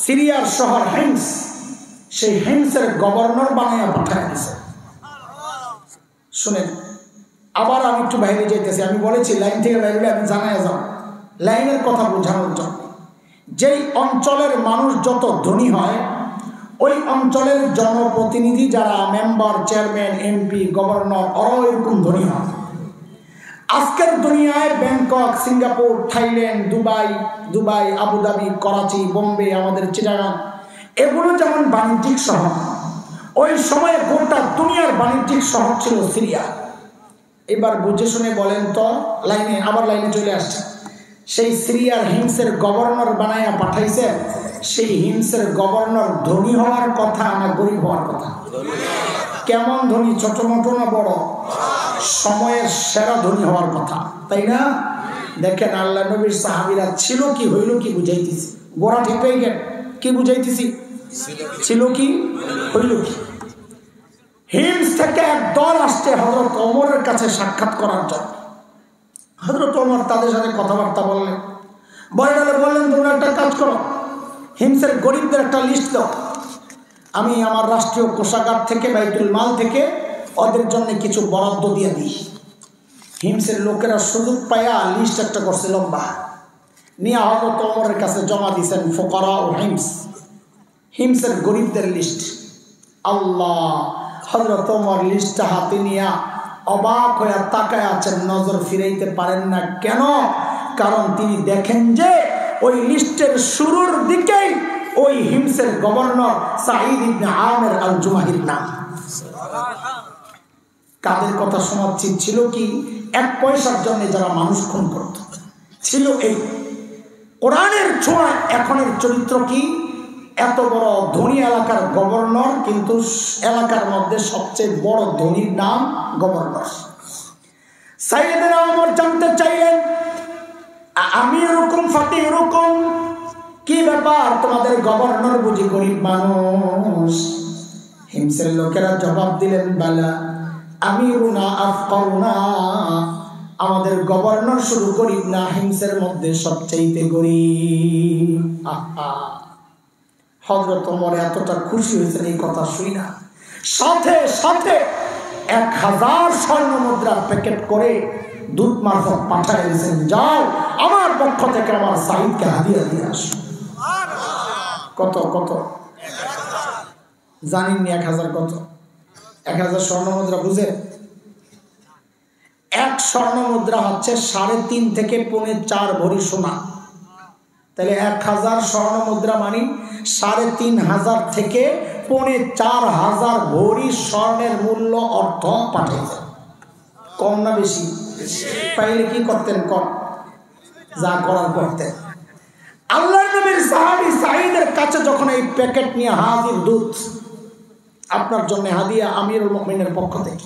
সিরিয়ার শহর হিমস, সেই হিমসের গভর্নর বানাইয়া পাঠায় দিছে। শুনেন, আবার আমি একটু বাইরে যাইতেছি, আমি বলেছি লাইন থেকে বাইরে আমি জানাই যাব লাইনের কথা বোঝানোর জন্য। যেই অঞ্চলের মানুষ যত ধনী হয়, ওই অঞ্চলের জনপ্রতিনিধি যারা মেম্বার, চেয়ারম্যান, এমপি, গভর্নর, ওরাও এরকম ধনী হয়। আজকের দুনিয়ায় Bangkok, Singapore, Thailand, Dubai, Abu Dhabi, Karachi, Bombay, আমাদের চিটাগাং, এগুলো যেমন বাণিজ্যিক শহর, ওই সময়ে গোটা দুনিয়ার বাণিজ্যিক শহর ছিল সিরিয়া। এবার বুঝে শুনে বলেন তো, লাইনে আবার লাইনে চলে আসছে, সেই সিরিয়ার হিমসের গভর্নর বানাইয়া পাঠাইছে। সেই হিমসের গভর্নর ধনী হওয়ার কথা না গরিব হওয়ার কথা? কেমন ধনী? ছোট মোটো না বড়? সময়ের সেরা ধনী হওয়ার কথা, তাই না? দেখেন আল্লাহ নবীর সাহাবীরা ছিল কি, হইল কি, বুঝাইতেছি। গোড়া ঠিক হয়ে গেল, কি বুঝাইতেছি? ছিল কি, হইল কি। হিমস থেকে এক দল আসছে হযরত ওমরের কাছে সাক্ষাৎ করার জন্য। হযরত ওমর তাদের সাথে কথাবার্তা বললেন, বললেন তোমরা একটা কাজ করো, হিমসের গরিবদের একটা লিস্ট দাও, আমি আমার রাষ্ট্রীয় কোষাগার থেকে, বাইতুল মাল থেকে ওদের জন্য কিছু বরাদ্দ দিয়ে দিই। হিমসের লোকেরা সুযোগ পায়া লিস্ট একটা করছে লম্বা, নিয়ে হযরত ওমরের কাছে জমা দিয়েছেন। ফুকারা ও হিমসের গরিবদের লিস্ট। আল্লাহ, হযরত ওমর লিস্টটা হাতে নিয়ে অবাক হয়ে তাকায় আছেন, নজর ফিরাইতে পারেন না। কেন? কারণ তিনি দেখেন যে ওই লিস্টের শুরুর দিকেই ওই হিমসের গভর্নর সাঈদ ইবনে আমের আল জুমাহির নাম। কাদের কথা শোনাচ্ছি? ছিল কি 1 পয়সার জন্য যারা মানুষ খুন করত, ছিল এই কোরআনের ছোঁয়া। এখনের চরিত্র কি? এত বড় ধনী এলাকার গভর্নর, কিন্তু এলাকার মধ্যে সবচেয়ে বড় ধনীর নাম গভর্নর। সাইয়েদনা ওমর জানতে চাইলেন, আমি এরকম ফাটি এরকম কি ব্যাপার, তোমাদের গভর্নর বুঝি গরিব মানুষ? হিমসের লোকেরা জবাব দিলেন, বালা আমিরুনা আফকারুনা, আমাদের গভর্নর শুধু গরিব না, হিমসের মধ্যে সবচাইতে গরিব। হযরত ওমর এতটা খুশি হয়েছেন এই কথা শুই না, সাথে সাথে 1000 স্বর্ণ মুদ্রা প্যাকেট করে দূত মারফত পাঠিয়ে দিয়েছেন, যাও আমার পক্ষ থেকে আমার সাঈদকে হাদিয়া দিয়ে আসো। কত কত জানেননি? 1000 কত? 1000 স্বর্ণ মুদ্রা বুঝে? 1 স্বর্ণ মুদ্রা হচ্ছে 3.5 থেকে 4.25 ভরি সোনা। তাহলে 1000 স্বর্ণ মুদ্রা মানে 3500 থেকে 4500 ভরি স্বর্ণের মূল্য অর্থ পাঠাইছে। কম না বেশি? পাইলে কি করতেন? যা করার করতেন। আল্লাহর নবীর সাহাবী সাঈদের কাছে যখন এই প্যাকেট নিয়ে হাজির, দূত আপনার জন্য হাদিয়া আমিরুল মুমিনের পক্ষ থেকে,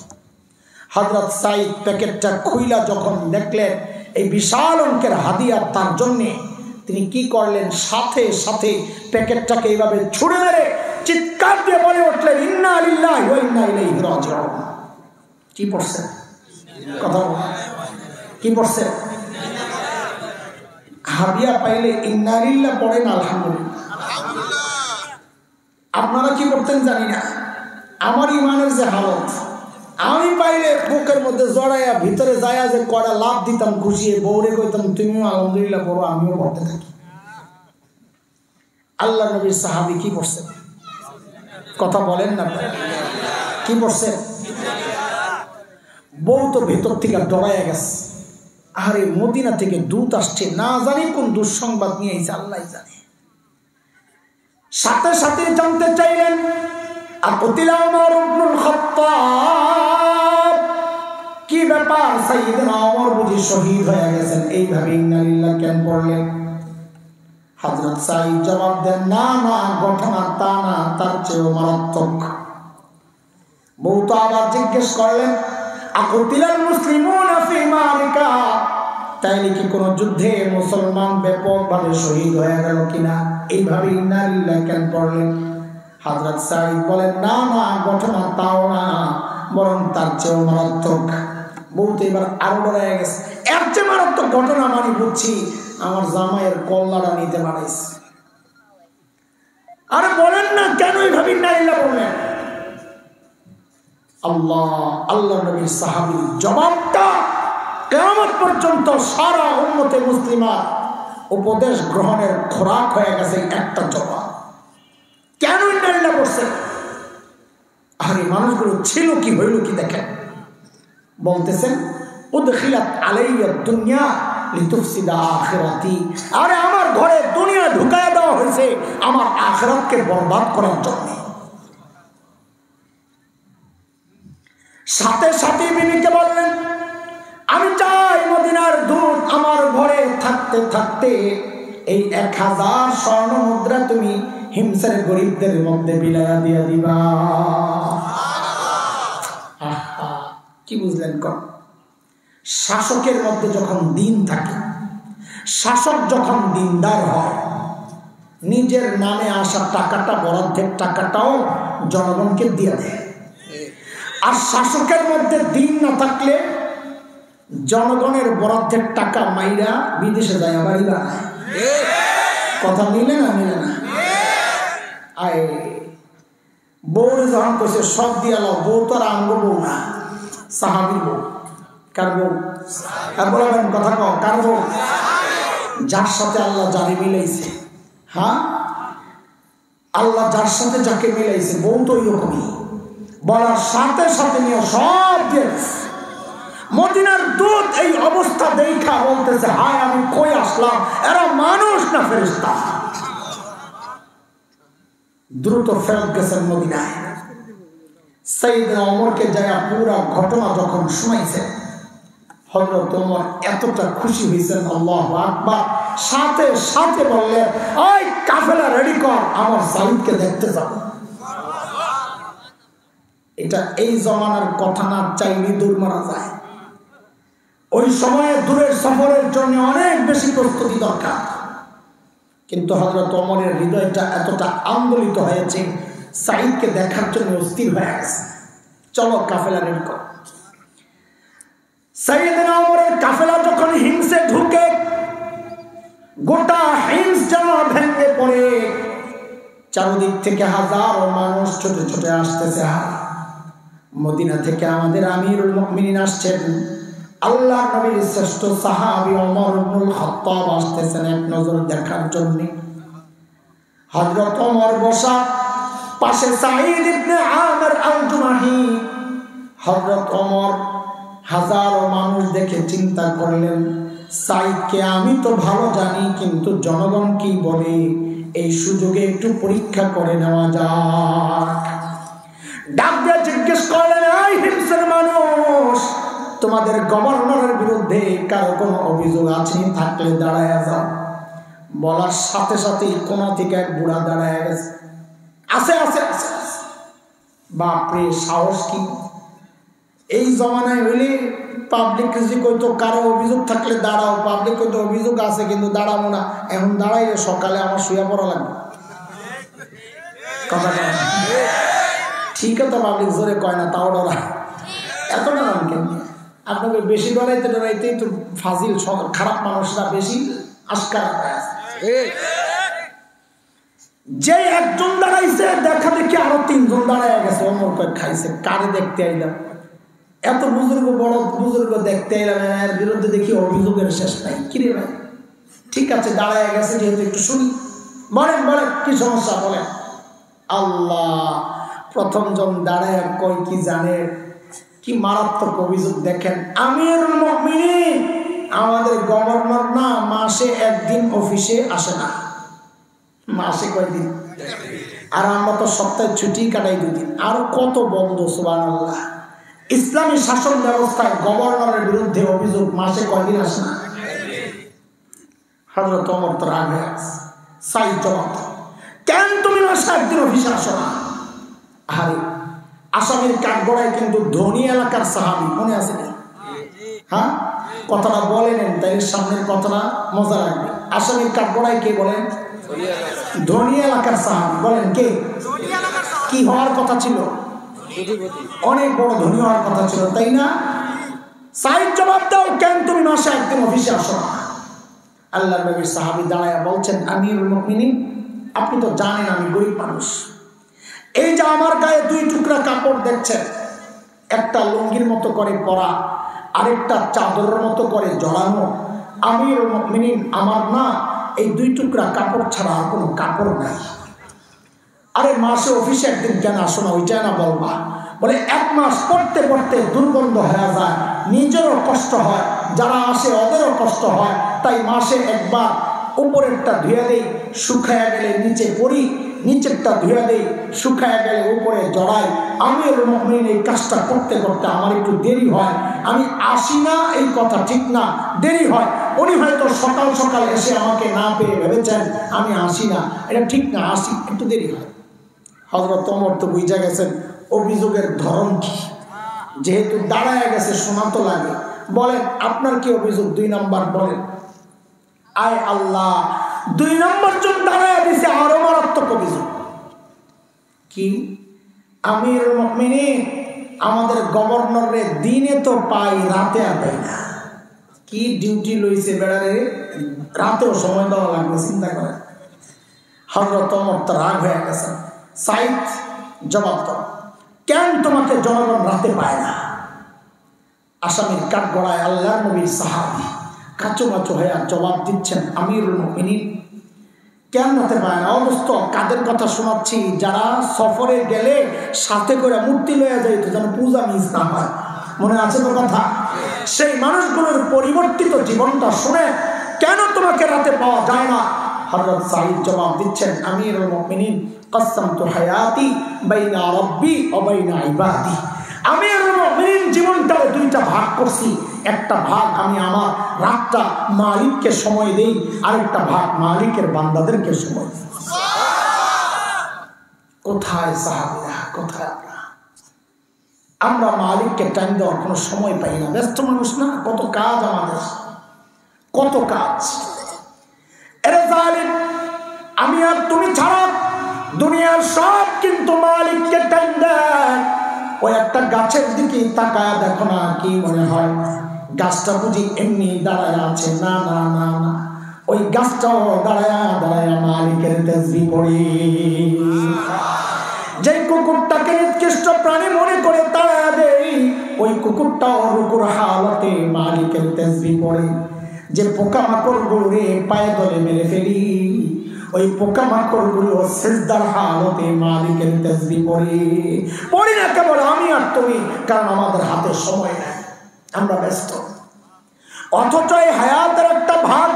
হযরত সাঈদ প্যাকেটটা খুইলা যখন দেখলেন এই বিশাল অঙ্কের হাদিয়া তার জন্যে, তিনি কি করলেন? সাথে সাথে প্যাকেটটাকে এইভাবে ছুঁড়ে মেরে চিৎকার দিয়ে বলে উঠলেন, ইন্না লিল্লাহি ওয়া ইন্না ইলাইহি রাজিউন। কি পড়ছে? কথা কি পড়ছে? হাদিয়া পাইলে ইন্না লিল্লাহ পড়েন, আলহামদুলিল্লাহ। আপনারা কি করতেন জানি না, আমার ইমানের যে হালত, আমি পাইলে বুকের মধ্যে জড়াইয়া ভিতরে যাইয়া যে কড়া লাভ দিতাম, খুশিয়ে বউরে কইতাম তুমিও আলহামদুলিল্লাহ পড়ো, আমিও পড়তে থাকি। আল্লাহ নবীর সাহাবী কি পড়ছে? কথা বলেন না, কি পড়ছে? বউ তো ভেতর থেকে ডরাইয়া গেছে, আরে মদিনা থেকে দূত আসছে, না জানি কোন দুঃসংবাদ নিয়ে এসে আল্লাহ জানে। সাথে সাথে জানতে চাইলেন, আকুতিলা ওমর ইবনুল খাত্তাব, কি ব্যাপার? সাইয়েদনা ওমর বুঝি শহীদ হয়ে গেছেন, এইভাবে ইন্না লিল্লাহ কেন পড়লেন? হযরত সাঈদ জবাব দেন, না না, ঘটনা তা না, তার চেয়েও মারাত্মক। বউ তো আবার জিজ্ঞেস করলেন, আকুতিলাল মুসলিমুনা ফি মারিকা, তাইলে কি কোনো যুদ্ধে মুসলমান ব্যাপকভাবে শহীদ হয়ে গেল কিনা? এইভাবে ইন্না লিল্লাহ কেন পড়লেন? হযরত সাঈদ বলেন, না না, ঘটনা তাও না, বরং তার চেয়েও মারাত্মক। বউ তো এবার আরো ডরে গেছে, এর চেয়ে মারাত্মক ঘটনা মানে বুঝছি আমার জামাইয়ের কল্লাটা নিতে বানাইছে। আরে বলেন না কেন এইভাবে ইন্না লিল্লাহ বললেন? আল্লাহ নবীর সাহাবীর জবাবটা কিয়ামত পর্যন্ত সারা উম্মতে মুসলিমা উপদেশ গ্রহণের খোরাক হয়ে গেছে একটা জবাব। কেন ইন্না লিল্লাহ বলছে? আরে মানুষগুলো ছিল কি, হইল কি দেখেন। বলতেছেন, উদখিলাত আলাইয়া দুনিয়া লিতুফসিদা আখিরাতি, আরে আমার ঘরে দুনিয়া ঢুকায় দেওয়া হয়েছে আমার আখিরাতকে বরবাদ করার জন্য। সাথে সাথে বিবিকে বললেন, আমি চাই মদিনার দূত আমার ঘরে থাকতে থাকতে এই 1000 স্বর্ণ মুদ্রা তুমি হিমসের গরিবদের মধ্যে বিলায়া দিয়া দিবা। কি বুঝলেন? শাসকের মধ্যে যখন দিন থাকে, শাসক যখন দিনদার হয়, নিজের নামে আসা টাকাটা, বরাদ্দের টাকাটাও জনগণকে দিয়ে দেয়। আর শাসকের মধ্যে দিন না থাকলে জনগণের বরাদ্দের টাকা মাইরা বিদেশে যায়, বাড়ি বানায়। কথা মিলে না? মিলে না? আয় বউরে যখন কইছে সব দিয়া লো, বউ তো আর আঙ্গ বউ না, সাহাবীর বউ। কার বউ? আর বলবেন কথা কও, কার বউ? যার সাথে আল্লাহ যারে মিলাইছে। হ্যাঁ, আল্লাহ যার সাথে যাকে মিলাইছে, বউ তো ওইরকমই। বলার সাথে সাথে নিয়ে সব দিয়ে মদিনার দূত এই অবস্থা দেখা বলতেছে, হায় আমি কই আসলাম, এরা মানুষ না ফেরেশতা। দ্রুত ফেরত গেছেন মদিনায়। সাইয়েদনা ওমরকে যায় পুরা ঘটনা যখন শুনাইছে, হযরত ওমর এতটা খুশি হয়েছেন, আল্লাহু আকবার, সাথে সাথে বললেন, ওই কাফেলা রেডি কর, আমার সাইদকে দেখতে যাব। এটা এই জমানার কথা না, চাইলে দৌড় মারা যায়। ওই সময়ে দূরের সফরের জন্য অনেক বেশি প্রস্তুতি দরকার, কিন্তু হযরত ওমরের হৃদয়টা এতটা আন্দোলিত হয়েছে, সাইদকে দেখার জন্য অস্থির হয়ে গেছে। চলো কাফেলা রেডি কর। সাইয়েদনা ওমরের কাফেলা যখন হিমসে ঢুকে, গোটা হিমস যেন ভেঙে পড়ে, চারদিক থেকে হাজারো মানুষ ছুটে ছুটে আসতেছে। মদিনা থেকে আমাদের আমিরুল মুমিনিন আসছেন, আল্লাহ নবীর শ্রেষ্ঠ সাহাবী ওমর ইবনুল খাত্তাব আসতেছেন এক নজর দেখার জন্য। হযরত ওমর বসা, পাশে সাঈদ ইবনে আমির আল-জুমাহি। হযরত ওমর হাজারো মানুষ দেখে চিন্তা করলেন, সাঈদকে আমি তো ভালো জানি, কিন্তু জনগণ কি বলে, এই সুযোগে একটু পরীক্ষা করে নেওয়া যাক। ডাক দিয়ে জিজ্ঞেস করলেন, এই হিমসের মানুষ, তোমাদের গভর্নরের বিরুদ্ধে কারো কোনো অভিযোগ আছে? থাকলে দাঁড়ায় যাও। বলার সাথে সাথেই কোনা থেকে এক বুড়া দাঁড়ায় গেছে, আছে আছে আছে। বাপরে, সাহস কি! এই জমানায় হইলে পাবলিক কিছু কইতো, কারো অভিযোগ থাকলে দাঁড়াও, পাবলিক কইতো অভিযোগ আছে কিন্তু দাঁড়াবো না। এখন দাঁড়াইলে সকালে আমার শুয়ে পড়া লাগবে। কথা ঠিক আছে, পাবলিক জোরে কয় না, তাও ডরা। এত ডরান কেন? আপনাকে বেশি ডরাইতে ডরাইতেই তো ফাজিল খারাপ মানুষরা বেশি আস্কার। যে একজন দাঁড়াইছে, দেখা দেখি আরো তিনজন দাঁড়ায় গেছে। ওমর কয়, খাইছে, কারে দেখতে আইলাম? এত বুজুর্গ, বড় বুজুর্গ দেখতে এলাম, এর বিরুদ্ধে দেখি অভিযোগের শেষ নাই। কিরে ভাই, ঠিক আছে দাঁড়ায় গেছে যেহেতু একটু শুনি, বলেন বলেন কি সমস্যা বলেন। আল্লাহ, প্রথম জন দাঁড়ায় কই কি জানে, কি মারাত্মক অভিযোগ দেখেন। আমিরুল মুমিনিন, আমাদের গভর্নর না মাসে একদিন অফিসে আসে না। মাসে কয়দিন? আর আমরা তো সপ্তাহে ছুটি কাটাই দুদিন। আর কত বন্ধ, সুবহানাল্লাহ। ইসলামী শাসন ব্যবস্থায় গভর্নরের বিরুদ্ধে অভিযোগ মাসে কয়দিন আসে না? হযরত ওমর তো রাগ হয়ে গেছে। সাইদ জবাব, কেন তুমি মাসে একদিন অফিসে আসো না? আরে আসামির কাঠগড়ায় কিন্তু ধনী এলাকার সাহাবী, মনে আছে না? হ্যাঁ, কথাটা বলে নেন, তাই সামনের কথাটা মজা লাগবে। আসামির কাঠগড়ায় কে বলেন? ধনী এলাকার সাহাবী। বলেন কে? কি হওয়ার কথা ছিল? অনেক বড় ধনী হওয়ার কথা ছিল, তাই না? সাইদ জবাব দাও, কেন তুমি মাসে একদিন অফিসে আসো না? আল্লাহর নবীর সাহাবী দাঁড়ায়া বলছেন, আমিরুল মুমিনিন, আপনি তো জানেন আমি গরিব মানুষ। এই যে আমার গায়ে দুই টুকরা কাপড় দেখছেন, একটা লুঙ্গির মতো করে পরা, আরেকটা চাদরের মতো করে জড়ানো। আমিরুল মুমিনিন, আমার না এই দুই টুকরা কাপড় ছাড়া আর কোনো কাপড় নাই। আরে মাসে অফিসে একদিন কেন আসো না, ওইটা না বলবা? বলে এক মাস পড়তে পড়তে দুর্গন্ধ হয়ে যায়, নিজেরও কষ্ট হয়, যারা আসে ওদেরও কষ্ট হয়, তাই মাসে একবার উপরেরটা ধুয়ে দেই, শুকায়া গেলে নিচে পরি, নিচেরটা ধুয়ে দেই, শুকায়া গেলে উপরে জড়াই। আমিরুল মুমিনিন, এই কাজটা করতে করতে আমার একটু দেরি হয়, আমি আসি না এই কথা ঠিক না, দেরি হয়। উনি হয়তো সকাল সকাল এসে আমাকে না পেয়ে ভেবেছেন আমি আসি না, এটা ঠিক না, আসি, একটু দেরি হয়। হযরত ওমর তো বুঝা গেছেন অভিযোগের ধরন কি, যেহেতু দাঁড়ায় গেছে শোনা তো লাগে। বলেন আপনার কি অভিযোগ? 2 নম্বর বলেন। আয় আল্লাহ, 2 নম্বর জন দাঁড়ায় দিছে, আরো মারাত্মক অভিযোগ। কি? আমিরুল মুমিনিন, আমাদের গভর্নরে দিনে তো পাই, রাতে আর পাই না। কি ডিউটি লইছে বেড়ারে, রাতেও সময় দেওয়া লাগবে, চিন্তা করেন। হযরত ওমর তো রাগ হয়ে গেছে। সাইদ জবাব দাও, কেন তোমাকে জনগণ রাতে পায় না? আসামির কাঠগড়ায় আল্লাহর নবীর সাহাবী কাঁচো কাঁচো হয়ে জবাব দিচ্ছেন, আমিরুল মুমিনিন, কেন রাতে পায় না? অবস্থা কাদের কথা শোনাচ্ছি? যারা সফরে গেলে সাথে করে মূর্তি লইয়া যাইত, যেন পূজা মিস না হয়। মনে আছে তো কথা? সেই মানুষগুলোর পরিবর্তিত জীবনটা শুনে কেন তোমাকে রাতে পাওয়া যায় না? হযরত সাঈদ জবাব দিচ্ছেন, আমিরুল মুমিনিন কাসসামতু হায়াতি বাইনা রাব্বি ওয়া বাইনা ইবাদি। আমিরুল মুমিনিন জীবনটা দুইটা ভাগ করছি, একটা ভাগ আমি আমার রাতটা মালিককে সময় দেই, আরেকটা ভাগ মালিকের বান্দাদেরকে সময় দেই। কোথায় সাহাবীরা, কোথায় আমরা মালিককে টাইম দেওয়ার কোনো সময় পাই না। ব্যস্ত মানুষ না, কত কাজ আমাদের, কত কাজ। এরে জালিম, আমি আর তুমি ছাড়া দুনিয়ার সব কিন্তু মালিককে টাইম দেয়। ওই একটা গাছের দিকে তাকায় দেখো না, কি মনে হয় গাছটা বুঝি এমনি দাঁড়ায় আছে? না না না না, ওই গাছটাও দাঁড়ায় দাঁড়ায় মালিকের তাসবিহ পড়ে। যে কুকুরটাকে নিকৃষ্ট প্রাণী মনে করে তাড়া দেই, ওই কুকুরটাও রুকুর হালতে মালিকের তাসবিহ পড়ে। যে পোকামাকড় গুলোরে পায়ে তলে মেরে ফেলি, ওই পোকামাকড় গুলো সিজদার হালতে মালিকের তাসবিহ পড়ে। পড়ি না কেবল আমি আর তুমি, কারণ আমাদের হাতে সময় নেই, আমরা ব্যস্ত। অথচ এই হায়াতের একটা ভাগ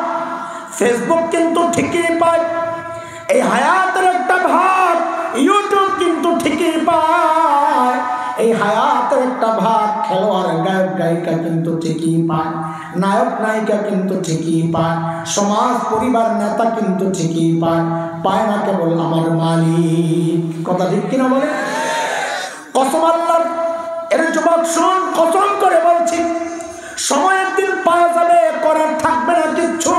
ফেসবুক কিন্তু ঠিকই পায়, এই হায়াতের একটা ভাগ ইউটিউব কিন্তু ঠিকই পায়, এই হায়াতের একটা ভাগ খেলোয়াড় গায়ক গায়িকা কিন্তু ঠিকই পায়, নায়ক নায়িকা কিন্তু ঠিকই পায়, সমাজ পরিবার নেতা কিন্তু ঠিকই পায়। পায় না কেবল আমার মালিক। কথা ঠিক কিনা বলে? কসম আল্লাহর, এর যুবক শুন, কসম করে বলছি, সময়ের দিন পাওয়া যাবে, করার থাকবে না কিচ্ছু।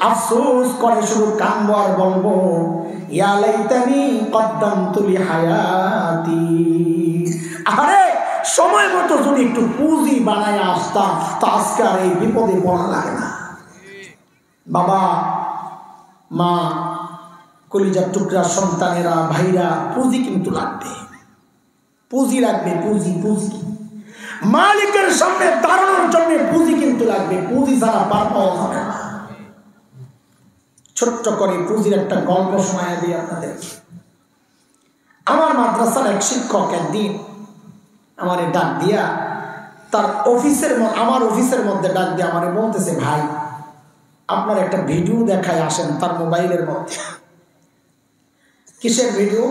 আফসোস করে শুধু কানবো আর বলবো, ইয়া লাইতানি কদ্দামতু লিহায়াতি। আরে সময় মতো যদি একটু পুঁজি বানায় আসতাম, তো আজকে আর এই বিপদে পড়া লাগে না। বাবা মা, কলিজার টুকরা সন্তানেরা, ভাইরা, পুঁজি কিন্তু লাগবে, পুঁজি লাগবে, পুঁজি পুঁজি। মালিকের সামনে দাঁড়ানোর জন্য পুঁজি কিন্তু লাগবে, পুঁজি ছাড়া পার পাওয়া যাবে না। ছোট্ট করে পুঁজির একটা গল্প শোনায় দিই আপনাদের। আমার মাদ্রাসার এক শিক্ষক একদিন আমারে ডাক দিয়া তার অফিসের, আমার অফিসের মধ্যে ডাক দিয়ে আমারে বলতেছে, ভাই আপনার একটা ভিডিও দেখায় আসেন তার মোবাইলের মধ্যে। কিসের ভিডিও?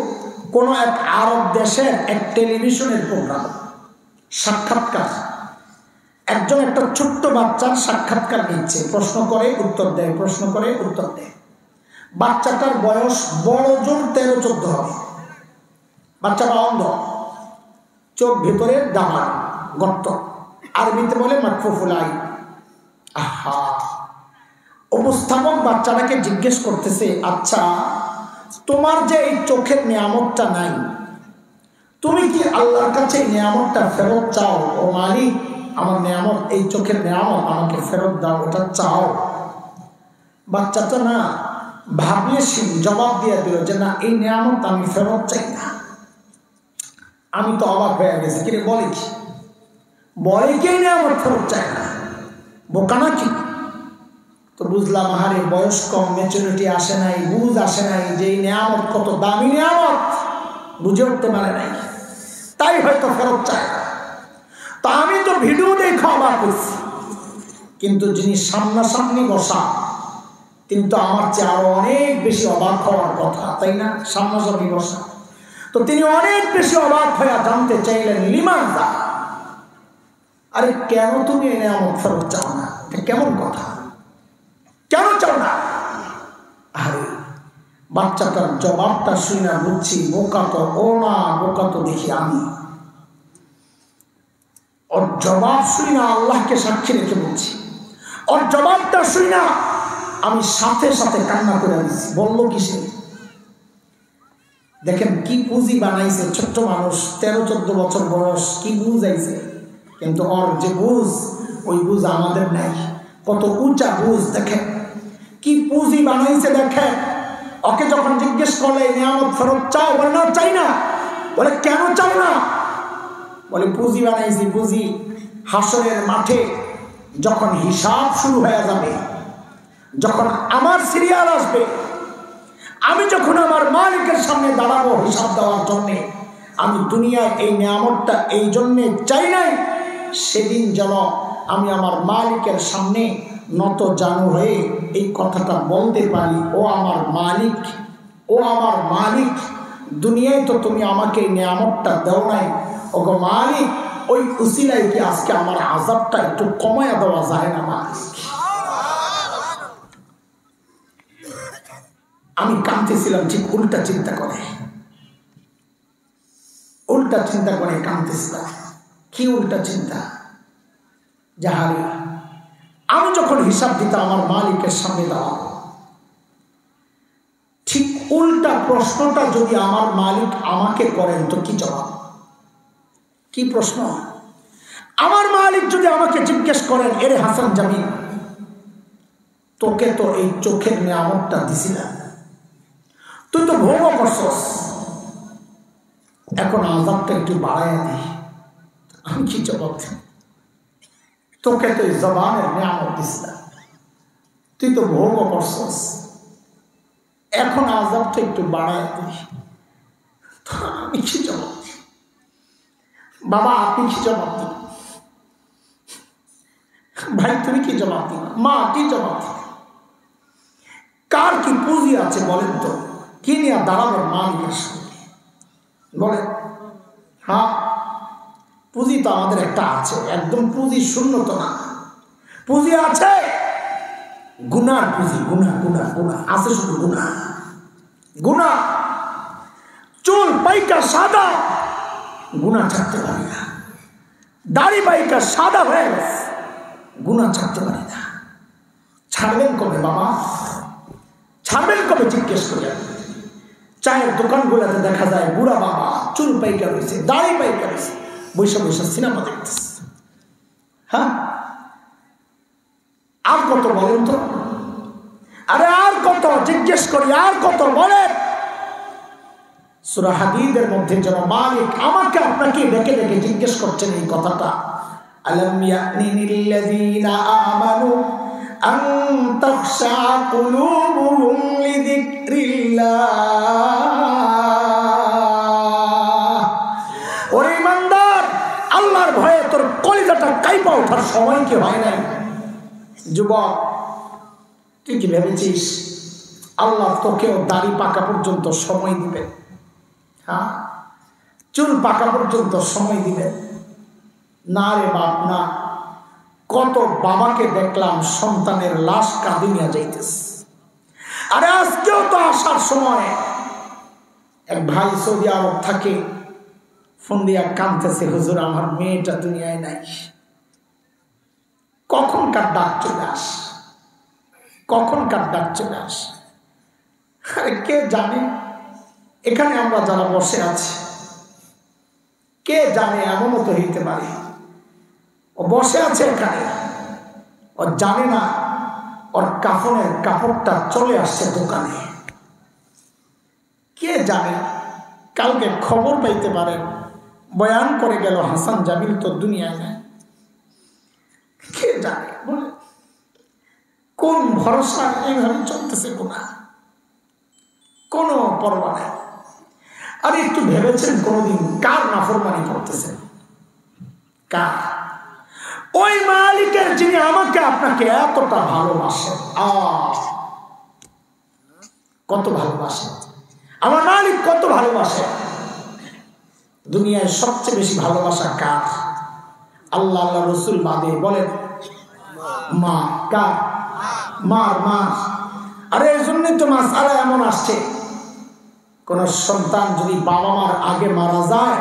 কোন এক আরব দেশের এক টেলিভিশনের প্রোগ্রাম, সাক্ষাৎকার। একজন একটা ছোট্ট বাচ্চার সাক্ষাৎকার নিচ্ছে, প্রশ্ন করে উত্তর দেয়, প্রশ্ন করে উত্তর দেয়। বাচ্চাটার বয়স বড় জোর 13-14 হবে। বাচ্চাটা অন্ধ, চোখ ভেতরে ডামার গর্ত, আরবিতে বলে মাকফুফুল আইন। আহা, উপস্থাপক বাচ্চাটাকে জিজ্ঞেস করতেছে, আচ্ছা তোমার যে এই চোখের নিয়ামতটা নাই, তুমি কি আল্লাহর কাছে এই নিয়ামতটা ফেরত চাও? ও মালিক, আমার নিয়ামত, এই চোখের নিয়ামত আমাকে ফেরত দাও, ওটা চাও? বাচ্চাটা না ভাবলে জবাব দিয়ে দিল যে না, এই নিয়ামত আমি ফেরত চাই না। আমি তো অবাক হয়ে গেছি, কি রে বলে কি, বলে কি এই নিয়ামত ফেরত চাই না? বোকা নাকি? তো বুঝলাম, আরে বয়স কম, ম্যাচুরিটি আসে নাই, বুঝ আসে নাই যে এই নিয়ামত কত দামি নিয়ামত, বুঝে উঠতে পারে নাই, তাই হয়তো ফেরত চায় না। তা আমি তো ভিডিও দেখে অবাক হয়েছি, কিন্তু যিনি সামনাসামনি বসা তিনি তো আমার চেয়ে আরো অনেক বেশি অবাক হওয়ার কথা, তাই না? সামনাসামনি বসা, তো তিনি অনেক বেশি অবাক হয়ে জানতে চাইলেন, লিমাযা, আরে কেন তুমি এই নিয়ামত ফেরত চাও না? কেমন কথা, কেন চাও না? আরে বাচ্চাটার জবাবটা শুনে বুঝছি, বোকা তো ও না, বোকা তো দেখি আমি। ওর জবাব শুনি না, আল্লাহকে সাক্ষী রেখে বলছি, ওর জবাবটা শুনি না আমি সাথে সাথে কান্না করে দিচ্ছি। বললো কিসে? দেখেন কি পুঁজি বানাইছে, ছোট্ট মানুষ, 13-14 বছর বয়স, কি বুঝাইছে। কিন্তু ওর যে বুঝ, ওই বুঝ আমাদের নাই। কত উঁচা বুঝ, দেখেন কি পুঁজি বানাইছে। দেখেন ওকে যখন জিজ্ঞেস করলে নিয়ামত ফেরত চাও, বলে না চাই না। বলে কেন চাও না? বলে পুঁজি বানাইছি, পুঁজি। হাসরের মাঠে যখন হিসাব শুরু হয়ে যাবে, যখন আমার সিরিয়াল আসবে, আমি যখন আমার মালিকের সামনে দাঁড়াবো হিসাব দেওয়ার জন্যে, আমি দুনিয়ায় এই নিয়ামতটা এই জন্যে চাই নাই সেদিন যেন আমি আমার মালিকের সামনে নত জানু হয়ে এই কথাটা বলতে পারি, ও আমার মালিক, ও আমার মালিক, দুনিয়ায় তো তুমি আমাকে এই নিয়ামতটা দাও নাই, ওগো মালিক, ওই উসিলায় কি আজকে আমার আযাবটা একটু কমায়া দেওয়া যায় না মালিক? আমি কাঁদতেছিলাম ঠিক উল্টা চিন্তা করে, উল্টা চিন্তা করে কাঁদতেছিলাম। কি উল্টা চিন্তা? যাহারে আমি যখন হিসাব দিতাম আমার মালিকের সামনে দাঁড়াবো, ঠিক উল্টা প্রশ্নটা যদি আমার মালিক আমাকে করেন তো কি জবাব? কি প্রশ্ন? আমার মালিক যদি আমাকে জিজ্ঞেস করেন, এরে হাসান জামিল, তোকে তো এই চোখের নিয়ামতটা দিছিলাম, তুই তো ভোগ করছস, এখন আযাবটা একটু বাড়াইয়া দি, আমি কি জবাব দিই? তোকে তো এই জবানের নিয়ামত দিছিলাম, তুই তো ভোগ করছস, এখন আযাবটা একটু বাড়াইয়া দি, আমি কি জবাব দিই? বাবা আপনি কি জবাব দিন? ভাই তুমি কি জবাব দিন? মা কি জবাব দিন? কার কি পুঁজি আছে বলেন তো? কি নিয়ে দাঁড়াবেন মালিকের সঙ্গে বলেন? হ্যাঁ, পুঁজি তো আমাদের একটা আছে, একদম পুঁজি শূন্য তো না, পুঁজি আছে, গুনার পুঁজি, গুনা গুনা গুনা আছে, শুধু গুনা গুনা। চুল পাইকা সাদা, গুনা ছাড়তে পারি না, দাড়ি পাইকা সাদা হয়ে গেছে, গুনা ছাড়তে পারি না। ছাড়বেন কবে বাবা? ছাড়বেন কবে জিজ্ঞেস করে? চায়ের দোকানগুলোতে দেখা যায় বুড়া বাবা চুল পাইকা রয়েছে, দাড়ি পাইকা রয়েছে, বৈশা বৈশা সিনেমা দেখতেছে। হ্যাঁ, আর কত বলেন তো? আরে আর কত জিজ্ঞেস করি, আর কত বলেন? সূরা হাদীদের মধ্যে যেন মালিক আমাকে আপনাকে ডেকে ডেকে জিজ্ঞেস করছেন এই কথাটা, আলাম ইয়ানিল্লাযীনা আমানু আন তাখশা কুলুবুহুম লিযিকরিল্লাহ। ওরে ইমানদার, আল্লাহর ভয়ে তোর কলিজাটা কাঁপা ওঠার সময় কি হয় নাই? যুবক, তুই কি ভেবেছিস আল্লাহ তোকেও দাড়ি পাকা পর্যন্ত সময় দিবে? হ্যাঁ, চুল পাকা পর্যন্ত সময় দিবে না রে বাপ না। কত বাবাকে দেখলাম সন্তানের লাশ কাঁদে নিয়ে যাইতেছে। আরে আজকেও তো আসার সময় এক ভাই সৌদি আরব থাকে, ফোন দিয়া কাঁদতেছে, হুজুর আমার মেয়েটা দুনিয়ায় নাই। কখনকার ডাক চলে আস, কখনকার ডাক চলে আস। আরে কে জানে এখানে আমরা যারা বসে আছি, কে জানে এমনও তো হইতে পারে ও বসে আছে এখানে, ও জানে না ওর কাফনের কাপড়টা চলে আসছে দোকানে। কে জানে কালকে খবর পাইতে পারে বয়ান করে গেল হাসান জামিল তো দুনিয়ায় নাই। কে জানে বলে কোন ভরসা এইভাবে চলতেছে গুনাহ, কোনো পরোয়া নেই। আরে একটু ভেবেছেন কোনদিন কার নাফরমানি করতেছেন? কার? ওই মালিকের যিনি আমাকে আপনাকে এতটা ভালোবাসেন। কত ভালোবাসে আমার মালিক, কত ভালোবাসে। দুনিয়ায় সবচেয়ে বেশি ভালোবাসা কার? আল্লাহ আল্লাহ রসুল বাদে বলেন মা। কার? মার। মা। আরে এই জন্যই তো মাসআলা এমন আসছে, কোন সন্তান যদি বাবা মার আগে মারা যায়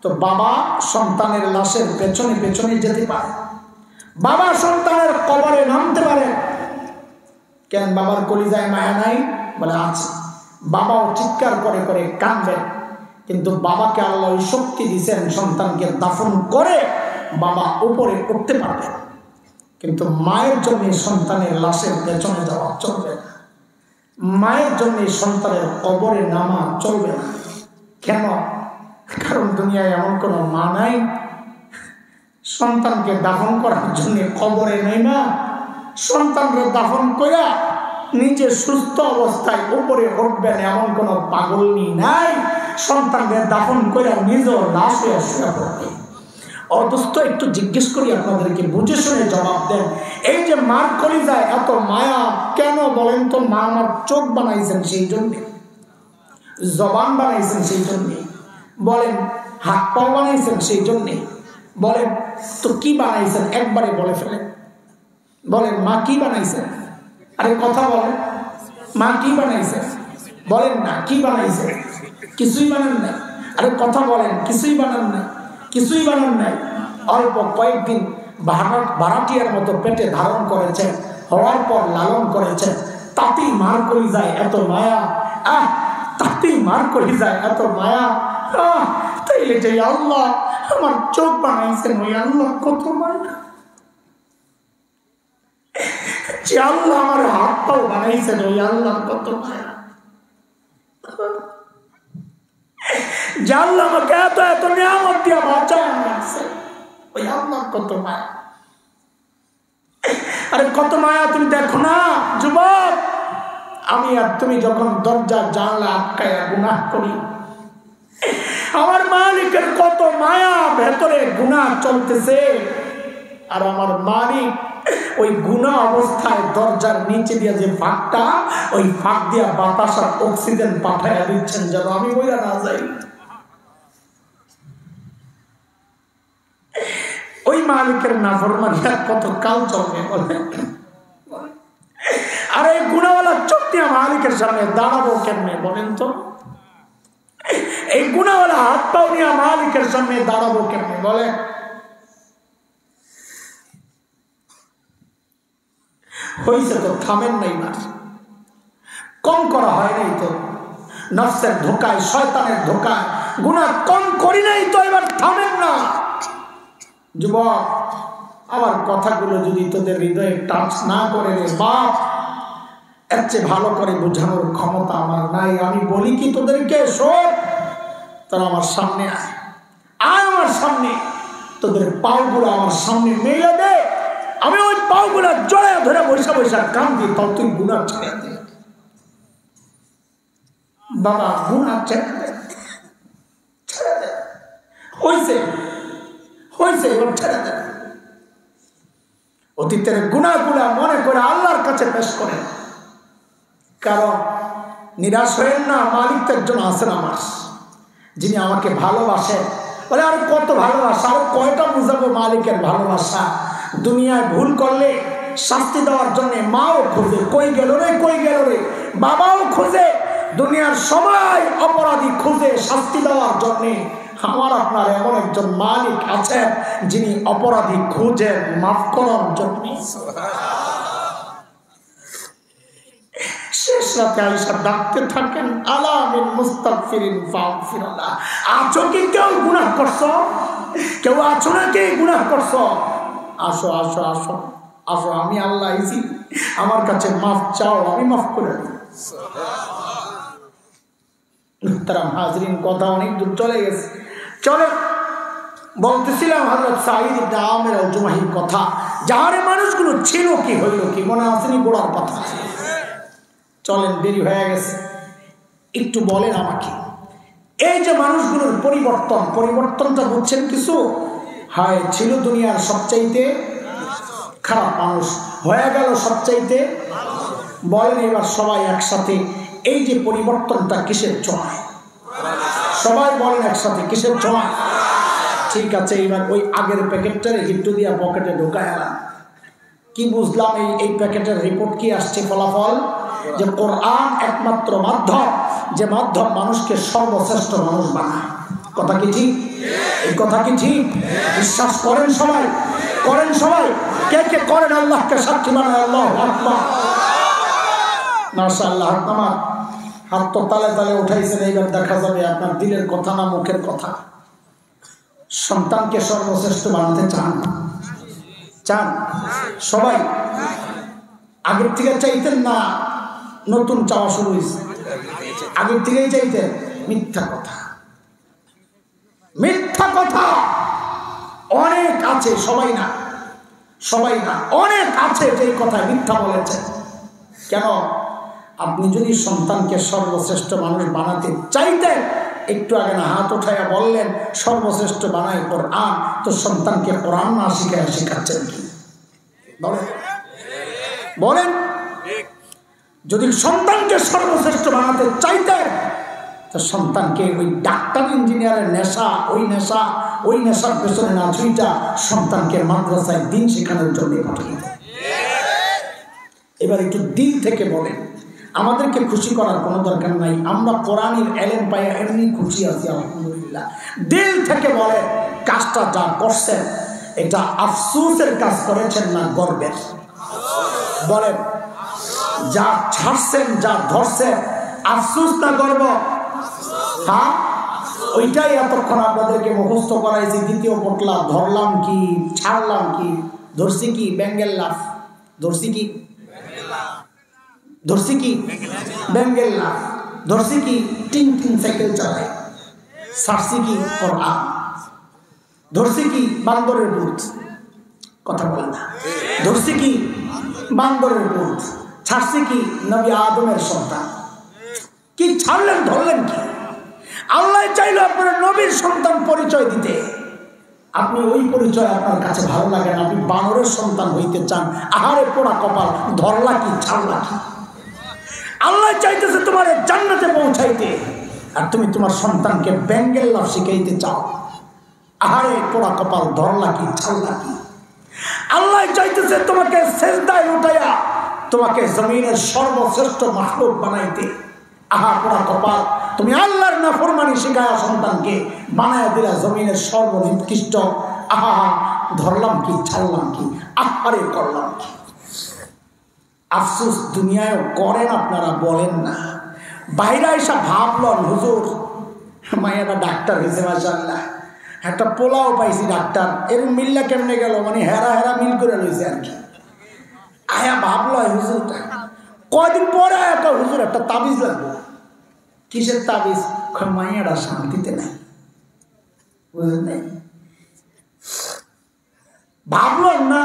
তো বাবা সন্তানের লাশের পেছনে পেছনে যেতে পারে, বাবা সন্তানের কবরে নামতে পারে। কেন? বাবার কলিজায় মায়া নাই? বলে আছে। বাবাও চিৎকার করে করে কাঁদবেন, কিন্তু বাবাকে আল্লাহ ওই শক্তি দিয়েছেন সন্তানকে দাফন করে বাবা উপরে উঠতে পারবে, কিন্তু মায়ের জন্য সন্তানের লাশের পেছনে যাওয়া চলবে না, মায়ের জন্য সন্তানের কবরে নামা চলবে না। কেন? কারণ দুনিয়ায় এমন কোনো মা নাই সন্তানকে দাফন করার জন্য কবরে নেই না, সন্তানকে দাফন করে নিজে সুস্থ অবস্থায় উপরে উঠবেন এমন কোনো পাগলনি নাই সন্তানকে দাফন করে নিজেও লাশ হয়ে শুয়ে পড়বে। অদুস্থ একটু জিজ্ঞেস করি আপনাদেরকে, বুঝে শুনে জবাব দেন। এই যে মার কলিজায় এত মায়া কেন বলেন তো? মা আমার চোখ বানাইছেন সেই জন্যে, জবান বানাইছেন সেই জন্যে, বলেন হাত পা বানাইছেন সেই জন্যে, বলেন তো কি বানাইছেন একবারে বলে ফেলেন। বলেন মা কি বানাইছেন? আরে কথা বলেন, মা কি বানাইছেন? বলেন না কি বানাইছে? কিছুই বানান নাই। আরে কথা বলেন, কিছুই বানান নাই, কিছুই বানান নাই। অল্প কয়েকদিন ভাড়াটিয়ার মতো পেটে ধারণ করেছেন, হওয়ার পর লালন করেছেন, তাতেই মার কলিজায় এত মায়া। তাতেই মার কলিজায় এত মায়া। তাইলে যে আল্লাহ আমার চোখ বানাইছেন, ওই আল্লাহ কত মায়া। যে আল্লাহ আমার হাত পাও বানাইছেন, ওই আল্লাহ কত মায়া। যে আল্লাহ আমাকে এত এত নিয়ামত দিয়া বাঁচায় রাখছে, ওই আল্লাহ কত মায়া। আরে কত মায়া তুমি দেখো না যুবক। আমি আর তুমি যখন দরজা জানলা আটকায় গুনাহ করি, আমার মালিকের কত মায়া, ভেতরে গুনাহ চলতেছে, আর আমার মালিক ওই গুনাহ অবস্থায় দরজার নিচে দিয়ে যে ফাঁকটা, ওই ফাঁক দিয়া বাতাস আর অক্সিজেন পাঠাইয়া দিচ্ছেন যেন আমি বইরা না যাই। ওই মালিকের নাফরমানিয়া কত কাল চলবে বলে। আর এই গুনাহওয়ালা চোখ দিয়ে মালিকের সামনে দাঁড়াবো কেমনে বলেন তো? এই গুনাহওয়ালা হাত পাও নিয়ে মালিকের সামনে দাঁড়াবো কেমনে বলে? হয়েছে তো, থামেন নাই না, কম করা হয় নাই তো, নফসের ধোকায় শয়তানের ধোকায় গুনাহ কম করি নাই তো, এবার থামেন না। যুবক, আমার কথাগুলো যদি তোদের হৃদয়ে টাচ না করে রে বাপ, এর চেয়ে ভালো করে বোঝানোর ক্ষমতা আমার নাই। আমি বলি কি তোদেরকে, শোন, তোরা আমার সামনে আয়, আয় আমার সামনে, তোদের পাওগুলো আমার সামনে মেলে দে, আমি ওই পাওগুলো জড়ায় ধরে বৈশা বৈশা কান দিই, তাও তুই গুনাহ ছেড়ে দে বাবা, গুনাহ ছেড়ে দে, ছেড়ে দে। হয়েছে হয়েছে, এবার ছেড়ে দে। অতীতের গুনাহগুলা মনে করে আল্লাহর কাছে পেশ করে, কারণ নিরাশ হয়েন না, মালিক তো একজন আছেন আমার, যিনি আমাকে ভালোবাসেন। বলে আর কত ভালোবাসা, আর কয়টা বুঝাবো মালিকের ভালোবাসা। দুনিয়ায় ভুল করলে শাস্তি দেওয়ার জন্য মাও খোঁজে, কই গেল রে, কই গেল রে, বাবাও খোঁজে, দুনিয়ার সবাই অপরাধী খুঁজে শাস্তি দেওয়ার জন্য। আমার আপনার এমন একজন মালিক আছেন যিনি অপরাধী খুঁজেন মাফ করার জন্য। শেষ রাতে আয়েশা ডাকতে থাকেন, আলা মিন মুস্তাগফিরিন ফাগফিরুল্লাহ। আছো কি কেউ গুনাহ করছো? কেউ আছো না কে গুনাহ করছো? আসো আসো আসো আসো, আমি আল্লাহ আইছি, আমার কাছে মাফ চাও, আমি মাফ করে দিই। মুহতারাম হাজরিন, কথা অনেক দূর চলে গেছে। চলে বলতেছিলাম হযরত সাঈদ ইবনে আমির আল জুমাহির কথা, যাহারে মানুষগুলো ছিল কি হইল কি, মনে আসেনি গোড়ার কথা? চলেন, দেরি হয়ে গেছে, একটু বলেন আমাকে, এই যে মানুষগুলোর পরিবর্তনটা বুঝছেন কিছু? হয় ছিল দুনিয়ার সবচাইতে খারাপ মানুষ, হয়ে গেল সবচাইতে। বলেন এবার সবাই একসাথে, এই যে পরিবর্তনটা কিসের ছোঁয়ায়? সবাই বলেন একসাথে, কিসের ছোঁয়ায়? ঠিক আছে, এবার ওই আগের প্যাকেটটারে হিট্টু দিয়া পকেটে ঢোকায় এলাম। কি বুঝলাম? এই প্যাকেটের রিপোর্ট কি আসছে, ফলাফল? যে কোরআন একমাত্র মাধ্যম, যে মাধ্যম মানুষকে সর্বশ্রেষ্ঠ মানুষ বানায়। কথা কি ঠিক? এই কথা কি ঠিক? বিশ্বাস করেন সবাই? করেন সবাই? কে কে করেন? আল্লাহকে সাক্ষী বানায়। আল্লাহু আকবার, মাশাআল্লাহ। আমার হাত তো তালে তালে উঠাইছেন, এইবার দেখা যাবে আপনার দিলের কথা না মুখের কথা। সন্তানকে সর্বশ্রেষ্ঠ বানাতে চান? চান সবাই? আগের থেকে চাইতেন না নতুন চাওয়া শুরু হয়েছে? আগের থেকেই চাইতেন? মিথ্যা কথা, মিথ্যা কথা। অনেক আছে, সবাই না, সবাই না, অনেক আছে যে কথায় মিথ্যা বলেছে। কেন? আপনি যদি সন্তানকে সর্বশ্রেষ্ঠ মানুষ বানাতে চাইতেন একটু আগে না হাত উঠাইয়া বললেন সর্বশ্রেষ্ঠ বানায় কোরআন, তো সন্তানকে কোরআন না শিখায় শেখাচ্ছেন কি? বলেন বলেন, যদি সন্তানকে সর্বশ্রেষ্ঠ বানাতে চাইতেন তো সন্তানকে ওই ডাক্তার ইঞ্জিনিয়ারের নেশা, ওই নেশার পেছনে না ছুইটা সন্তানকে মাদ্রাসায় দিন শেখানোর জন্য পাঠিয়ে দেয়। এবার একটু দিল থেকে বলেন, আমাদেরকে খুশি করার কোনো দরকার নাই, আমরা কোরআনের এলেম পাইয়া এমনি খুশি আছি আলহামদুলিল্লাহ। দিল থেকে বলেন, কাজটা যা করছেন এটা আফসোসের কাজ করেছেন না গর্বের? বলেন, যা ছাড়ছেন, যা ধরছেন, আফসোস না গর্ব? হ্যাঁ, ওইটাই এতক্ষণ আপনাদেরকে মুখস্থ করাইছি। দ্বিতীয় পটলা, ধরলাম কি, ছাড়লাম কি, ধরছি কি, ব্যাঙ্গেল লাফ, ধরছি কি, ধরছি কি, ব্যাঙ্গেল লাফ, ধরছি কি, টিং টিং সাইকেল চালায়, ছাড়ছি কি, কোরআন, ধরছি কি, বান্দরের ভূত, কথা বলে না, ধরছি কি, বান্দরের ভূত, ছাড়ছি কি, নবী আদমের সন্তান। কি ছাড়লেন, ধরলেন কি? আল্লাহ চাইল আপনার নবীর সন্তান পরিচয় দিতে, আপনি ওই পরিচয় আপনার কাছে ভালো লাগে না, আপনি বানরের সন্তান হইতে চান। আহারে পোড়া কপাল, ধরলা কি, ছাড়লা কি? আল্লাহ চাইতেছে তোমার জান্নাতে পৌঁছাইতে, আর তুমি তোমার সন্তানকে ব্যাঙ্গেল লাফ শিখাইতে চাও। আহারে পোড়া কপাল, ধরলা কি, ছাড়লা কি? আল্লাহ চাইতেছে তোমাকে সেজদায় উঠাইয়া তোমাকে জমিনের সর্বশ্রেষ্ঠ মাখলুক বানাইতে। আহা পোড়া কপাল, তুমি আল্লাহর নাফরমানি শিখায়া সন্তানকে বানায়া দিলা জমিনের সর্বনিকৃষ্ট। আহা, ধরলাম কি, ছাড়লাম কি, আহারে করলাম কি? আফসোস দুনিয়ায় করেন আপনারা, বলেন না। বাইরে এসে ভাবলেন হুজুর মায়েরা ডাক্তার হয়েছে মাশাআল্লাহ, একটা পোলাও পাইছি ডাক্তার, এরকম মিল্লা কেমনে গেল, মানে হেরা মিল করে রয়েছে আর কি। আয়া ভাবলো হুজুরটা, কয়দিন পরে একটা হুজুর একটা তাবিজ লাগবে। কিসের তাবিজ? মায়েরা শান্তিতে নাই, বুঝলেন নাই? ভাবলেন না?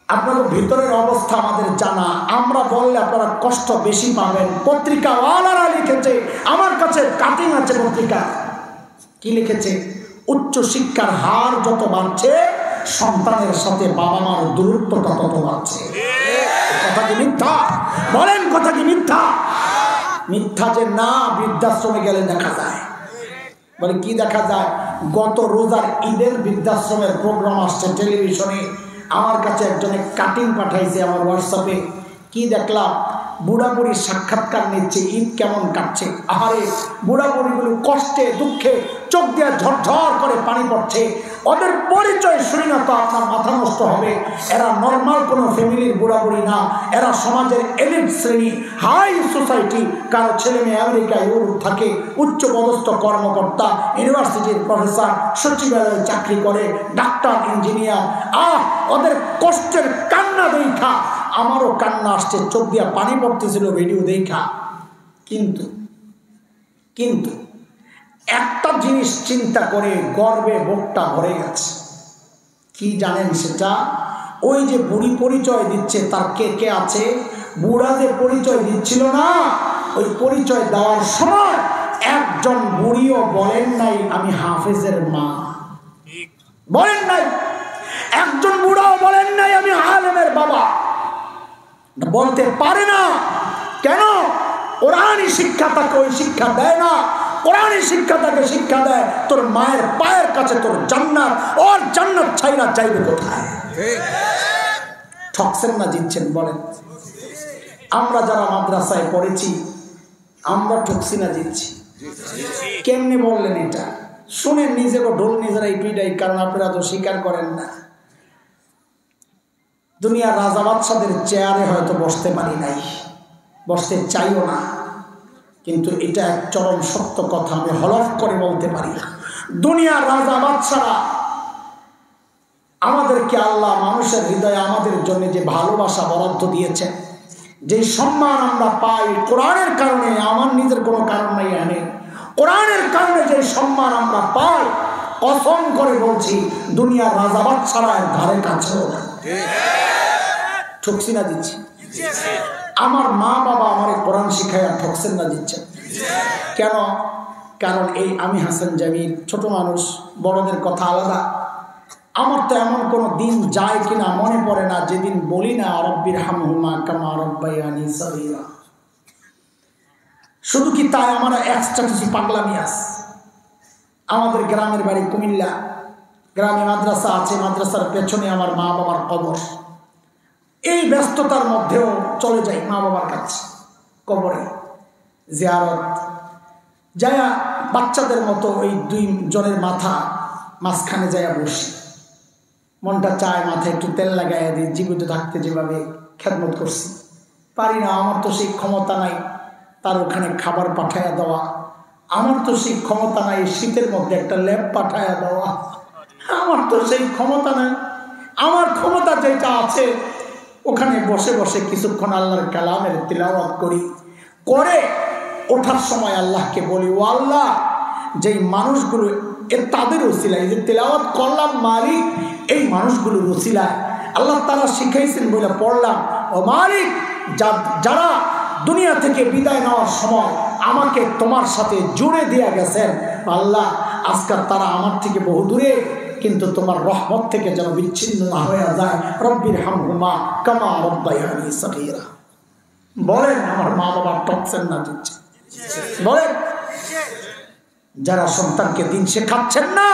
আপনাদের ভিতরের অবস্থা আমাদের জানা, আমরা বললে আপনারা কষ্ট বেশি পাবেন। পত্রিকা ওয়ালারা লিখেছে, আমার কাছে কাটিং আছে পত্রিকা, কি লিখেছে? উচ্চ শিক্ষার হার যত বাড়ছে সন্তানের সাথে বাবা মার দূরত্বটা তত বাড়ছে। কথা কি মিথ্যা? বলেন, কথা কি মিথ্যা? মিথ্যা যে না, বৃদ্ধাশ্রমে গেলে দেখা যায়। বলে কি দেখা যায়? গত রোজার ঈদের বৃদ্ধাশ্রমের প্রোগ্রাম আসছে টেলিভিশনে, আমার কাছে একজনে কাটিং পাঠাইছে আমার হোয়াটসঅ্যাপে। কি দেখলাম? বুড়া বুড়ির সাক্ষাৎকার নিচ্ছে, ঈদ কেমন কাটছে। আহারে, বুড়া বুড়িগুলো কষ্টে দুঃখে চোখ দিয়ে ঝরঝর করে পানি পড়ছে। ওদের পরিচয় শুনি না তো আপনার মাথা নষ্ট হবে। এরা নর্মাল কোনো ফ্যামিলির বুড়া বুড়ি না, এরা সমাজের এলিট শ্রেণী, হাই সোসাইটি। কারো ছেলে মেয়ে আমেরিকায় ইউরোপ থাকে, উচ্চ পদস্থ কর্মকর্তা, ইউনিভার্সিটির প্রফেসর, সচিবালয়ে চাকরি করে, ডাক্তার, ইঞ্জিনিয়ার। ওদের কষ্টের কান্না দেখা আমারও কান্না আসছে, চোখ দিয়া পানি পড়তেছিল ভিডিও দেখা। কিন্তু একটা জিনিস চিন্তা করে গর্বে বুকটা ভরে গেছে। কি জানেন সেটা? ওই যে বুড়ি পরিচয় দিচ্ছে, তার কে কে আছে? বুড়া যে পরিচয় দিচ্ছিল না, ওই পরিচয় দেওয়ার সময় একজন বুড়িও বলেন নাই আমি হাফেজের মা, বলেন নাই। একজন বুড়াও বলেন নাই আমি আলেমের বাবা, বলতে পারে না। কেন? কোরআনী শিক্ষা তাকে ওই শিক্ষা দেয় না। কোরআনী শিক্ষা তাকে শিক্ষা দেয় তোর মায়ের পায়ের কাছে তোর জান্নাত, ওর জান্নাত ছাইরা চাইবে কোথায়? ঠকছেন না জিতছেন? বলেন। আমরা যারা মাদ্রাসায় পড়েছি আমরা ঠকছি না জিতছি? কেমনে বললেন এটা? শুনেন, নিজেকে ঢোল নিজেরাই পিটাই, কারণ আপনারা তো স্বীকার করেন না। দুনিয়ার রাজা বাদশাদের চেয়ারে হয়তো বসতে পারি নাই, বসতে চাইও না, কিন্তু এটা এক চরম সত্য কথা, আমি হলফ করে বলতে পারি। দুনিয়ার রাজা বাদশারা আমাদেরকে, আল্লাহ মানুষের হৃদয়ে আমাদের জন্য যে ভালোবাসা বরাদ্দ দিয়েছেন, যে সম্মান আমরা পাই কোরআনের কারণে, আমার নিজের কোনো কারণ নাই এনে, কোরআনের কারণে যে সম্মান আমরা পাই, কসম করে বলছি দুনিয়ার রাজা বাদশারা এর ধারে কাছেও না। ঠকছি না দিচ্ছি? আমার মা বাবা আমার কোরআন শিখায় ঠকছেন না দিচ্ছেন? কেন? কারণ এই আমি হাসান জামিল ছোট মানুষ, বড়দের কথা আলাদা। আমার তো এমন কোনো দিন যায় কিনা মনে পড়ে না যেদিন বলি না রব্বির হামহুমা কামা রব্বায়ানি সগীরা। শুধু কি তাই, আমার এক্সট্রা কিছু পাগলামি আছে। আমাদের গ্রামের বাড়ি কুমিল্লা, গ্রামে মাদ্রাসা আছে, মাদ্রাসার পেছনে আমার মা বাবার কবর। এই ব্যস্ততার মধ্যেও চলে যাই মা বাবার কাছে, কবরে জিয়ারত যায়া বাচ্চাদের মতো ওই 2 জনের মাথা মাঝখানে যায়া বসি। মনটা চায় মাথায় একটু তেল লাগাইয়া দিই, জীবিত থাকতে যেভাবে খেদমত করছি পারি না। আমার তো সেই ক্ষমতা নাই তার ওখানে খাবার পাঠাইয়া দেওয়া, আমার তো সেই ক্ষমতা নাই শীতের মধ্যে একটা ল্যাব পাঠাইয়া দেওয়া, আমার তো সেই ক্ষমতা নাই। আমার ক্ষমতা যেটা আছে ওখানে বসে বসে কিছুক্ষণ আল্লাহর কালামের তিলাওয়াত করি, করে ওঠার সময় আল্লাহকে বলি, ও আল্লাহ, যেই মানুষগুলো তাদের ওসিলায় যে তেলাওয়াত করলাম মালিক, এই মানুষগুলোর ওসিলায় আল্লাহ তাআলা শিখাইছেন বলে পড়লাম, ও মালিক, যারা দুনিয়া থেকে বিদায় নেওয়ার সময় আমাকে তোমার সাথে জুড়ে দিয়ে গেছেন, আল্লাহ আজকাল তারা আমার থেকে বহু দূরে, কিন্তু তোমার রহমত থেকে যেন বিচ্ছিন্ন না হয়ে যায়। রব্বির হামহুমা কামা রব্বায়ানি সগীরা। বলেন আমার মা বাবার টপসেন না দিচ্ছে, বলেন যারা সন্তানকে দিন শেখাচ্ছেন না,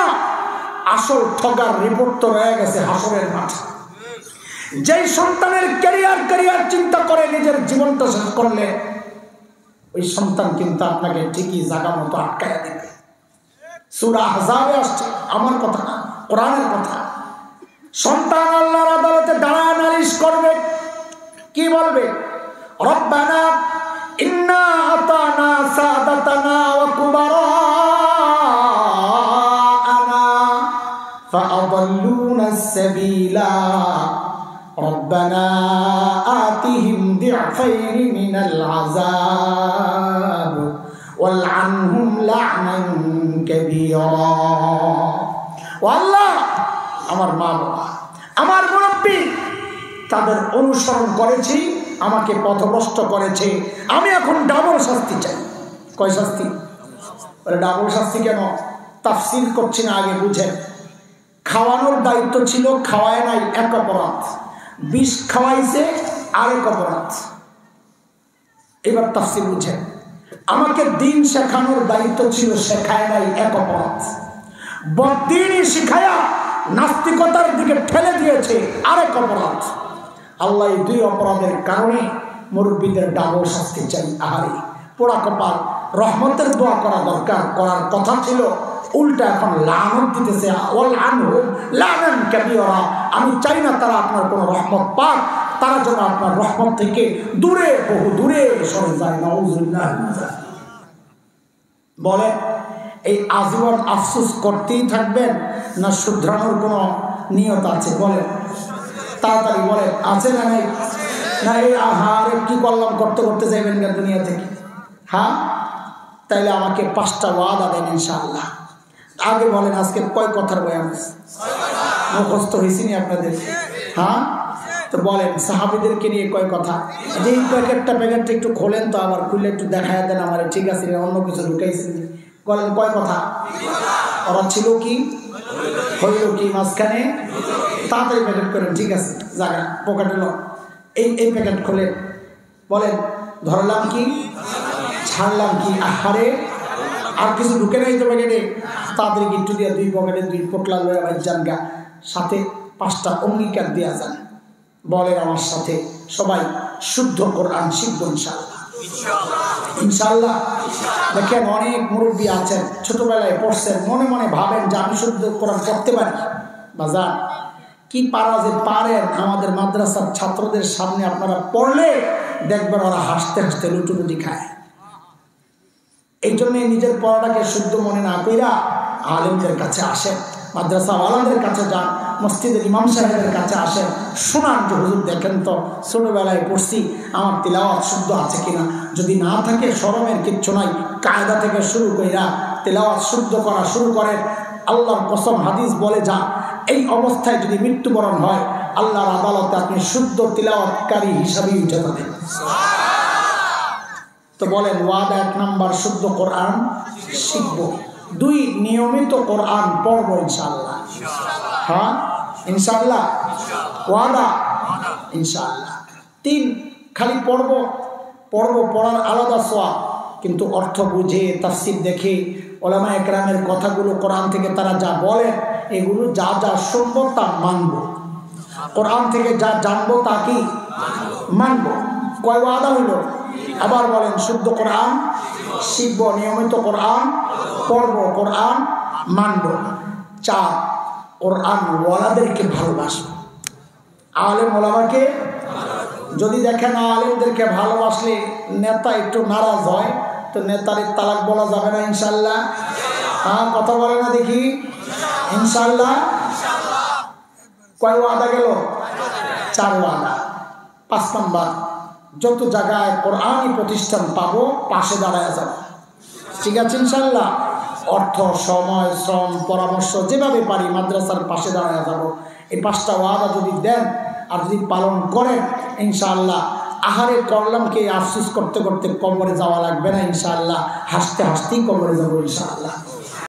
আসল ঠগার রিপোর্ট তো রয়ে গেছে হাসরের মাঠে। যেই সন্তানের ক্যারিয়ার চিন্তা করে নিজের জীবনটা শেষ করলে, ওই সন্তান কিন্তু আপনাকে ঠিকই জায়গা মতো আটকায়া দেবে। সূরা আহজাবে আসছে, আমার কথা না, কোরআনের কথা। সন্তান আল্লাহর আদালতে দাঁড়ায় নালিশ করবে, কি বলবে? রব্বানা ইন্না আতানা সাদাতানা ওয়া কুবারানা ফাআদাল্লুনা আস-সাবিলা রব্বানা আতিহিম দি'ফাইনি মিনাল আযাব ওয়ালআনহুম লা'নান কাবীরা। ও আল্লাহ, আমার মা বাবা, আমার মুরব্বী, তাদের অনুসরণ করেছি, আমাকে পথভ্রষ্ট করেছে, আমি এখন ডাবল শাস্তি চাই। কয় শাস্তি? বলে ডাবল শাস্তি কেন? তাফসীর করছি না, আগে বুঝেন। খাওয়ানোর দায়িত্ব ছিল, খাওয়ায় নাই, এক অপরাধ। বিষ খাওয়াইছে, আরেক অপরাধ। এবার তাফসীর বুঝেন। আমাকে দিন শেখানোর দায়িত্ব ছিল, শেখায় নাই, এক অপরাধ। বদ্দিনই শিখায়া নাস্তিকতার দিকে ঠেলে দিয়েছে, আরেক অপরাধ। আল্লাহ এই 2 অপরাধের কারণে মুরব্বীদের ডাবল শাস্তি চাই। আহারে পোড়া কপাল। রহমতের দোয়া করা দরকার, করার কথা ছিল, উল্টা এখন লানত দিতেছে। ওয়ালআনহুম লা'নান কাবীরা। আমি চাই না তারা আপনার কোনো রহমত পাক, তারা যেন আপনার রহমত থেকে দূরে, বহু দূরে সরে যায়। নাউযুবিল্লাহ। বলে এই আজীবন আফসোস করতেই থাকবেন, না শুধরানোর কোনো নিয়ত আছে? বলেন তাড়াতাড়ি, বলেন আছে না নেই? না এই আহারে কি করলাম করতে করতে যাইবেন না দুনিয়া থেকে? হ্যাঁ, তাইলে আমাকে 5টা ওয়াদা দেন ইনশাআল্লাহ। আগে বলেন আজকে কয় কথার বয়ান মুখস্থ হয়েছি নি আপনাদের? হ্যাঁ, তো বলেন সাহাবীদেরকে নিয়ে কয় কথা। যে প্যাকেটটা একটু খোলেন তো, আবার খুলে একটু দেখায় দেন আমার। ঠিক আছে, অন্য কিছু ঢুকাইছেন। বলেন কয় কথা? ওরা ছিল কি, হইল কি মাঝখানে? তাড়াতাড়ি প্যাকেট করেন। ঠিক আছে, জায়গা পকেটে লো। এই প্যাকেট খোলেন, বলেন ধরলাম কি, ছাড়লাম কি? আহারে আর কিছু ঢুকে নাই তো প্যাকেটে? তাড়াতাড়ি একটু দিয়ে 2 পকেটে 2 পোটলা লয়ে যান গা, সাথে 5টা অঙ্গীকার দেওয়া যান। বলেন আমার সাথে সবাই, শুদ্ধ কোরআন শিখব ইনশাআল্লাহ। ইনশাআল্লাহ। দেখেন অনেক মুরব্বী আছেন, ছোটবেলায় পড়ছেন, মনে মনে ভাবেন যে আমি শুদ্ধ কোরআন পড়তে পারি। বাজার কি পারা যে পারেন, আমাদের মাদ্রাসার ছাত্রদের সামনে আপনারা পড়লে দেখবেন ওরা হাসতে হাসতে লুটুলুটি খায়। এই জন্য নিজের পড়াটাকে শুদ্ধ মনে না কইরা আলেমদের কাছে আসেন, মাদ্রাসা ওয়ালাদের কাছে যান, মসজিদের ইমাম সাহেবের কাছে আসেন, শোনান যে হুজুর দেখেন তো ছোটবেলায় পড়ছি, আমার তিলাওয়াত শুদ্ধ আছে কিনা। যদি না থাকে শরমের কিচ্ছু নাই, কায়দা থেকে শুরু কইরা তিলাওয়াত শুদ্ধ করা শুরু করেন। আল্লাহর কসম, হাদিস বলে যা, এই অবস্থায় যদি মৃত্যুবরণ হয়, আল্লাহর আদালতে আপনি শুদ্ধ তিলাওয়াতকারী হিসাবেই উঠে যাবেন। তো বলেন ওয়াদা 1 নাম্বার শুদ্ধ কোরআন শিখব, 2 নিয়মিত কোরআন পড়ব ইনশাআল্লাহ। হ্যাঁ ইনশাআল্লাহ, ওয়াদা ইনশাআল্লাহ। 3 খালি পড়ার আলাদা সওয়াব, কিন্তু অর্থ বুঝে তাফসীর দেখে উলামা একরামের কথাগুলো কোরআন থেকে তারা যা বলে এগুলো যা যা শুনবো তা মানব, কোরআন থেকে যা জানবো তা কি মানব। কয় ওয়াদা হইল? আবার বলেন শুদ্ধ কোরআন শিখব, নিয়মিত কোরআন পড়ব, কোরআন মানব। 4 কোরআন ওয়ালাদেরকে ভালোবাসব, আলেম ওলামাকে। যদি দেখেন আলেমদেরকে ভালোবাসলে নেতা একটু নারাজ হয়, তো নেতারে তালাক বলা যাবে না ইনশাআল্লাহ। হ্যাঁ কথা বলে না দেখি ইনশাআল্লাহ। কয় ওয়াদা গেল? 4 ওয়াদা। 5 নাম্বার, যত জায়গায় কোরআনি প্রতিষ্ঠান পাবো পাশে দাঁড়ায় যাব, ঠিক আছে ইনশাআল্লাহ। অর্থ, সময়, শ্রম, পরামর্শ যেভাবে পারি মাদ্রাসার পাশে দাঁড়ায় যাব। এই 5টা ওয়াদা যদি দেন আর যদি পালন করেন ইনশাআল্লাহ, আহারে করলামকে আফসোস করতে করতে কবরে যাওয়া লাগবে না ইনশাআল্লাহ, হাসতে হাসতেই কবরে যাবো ইনশাআল্লাহ।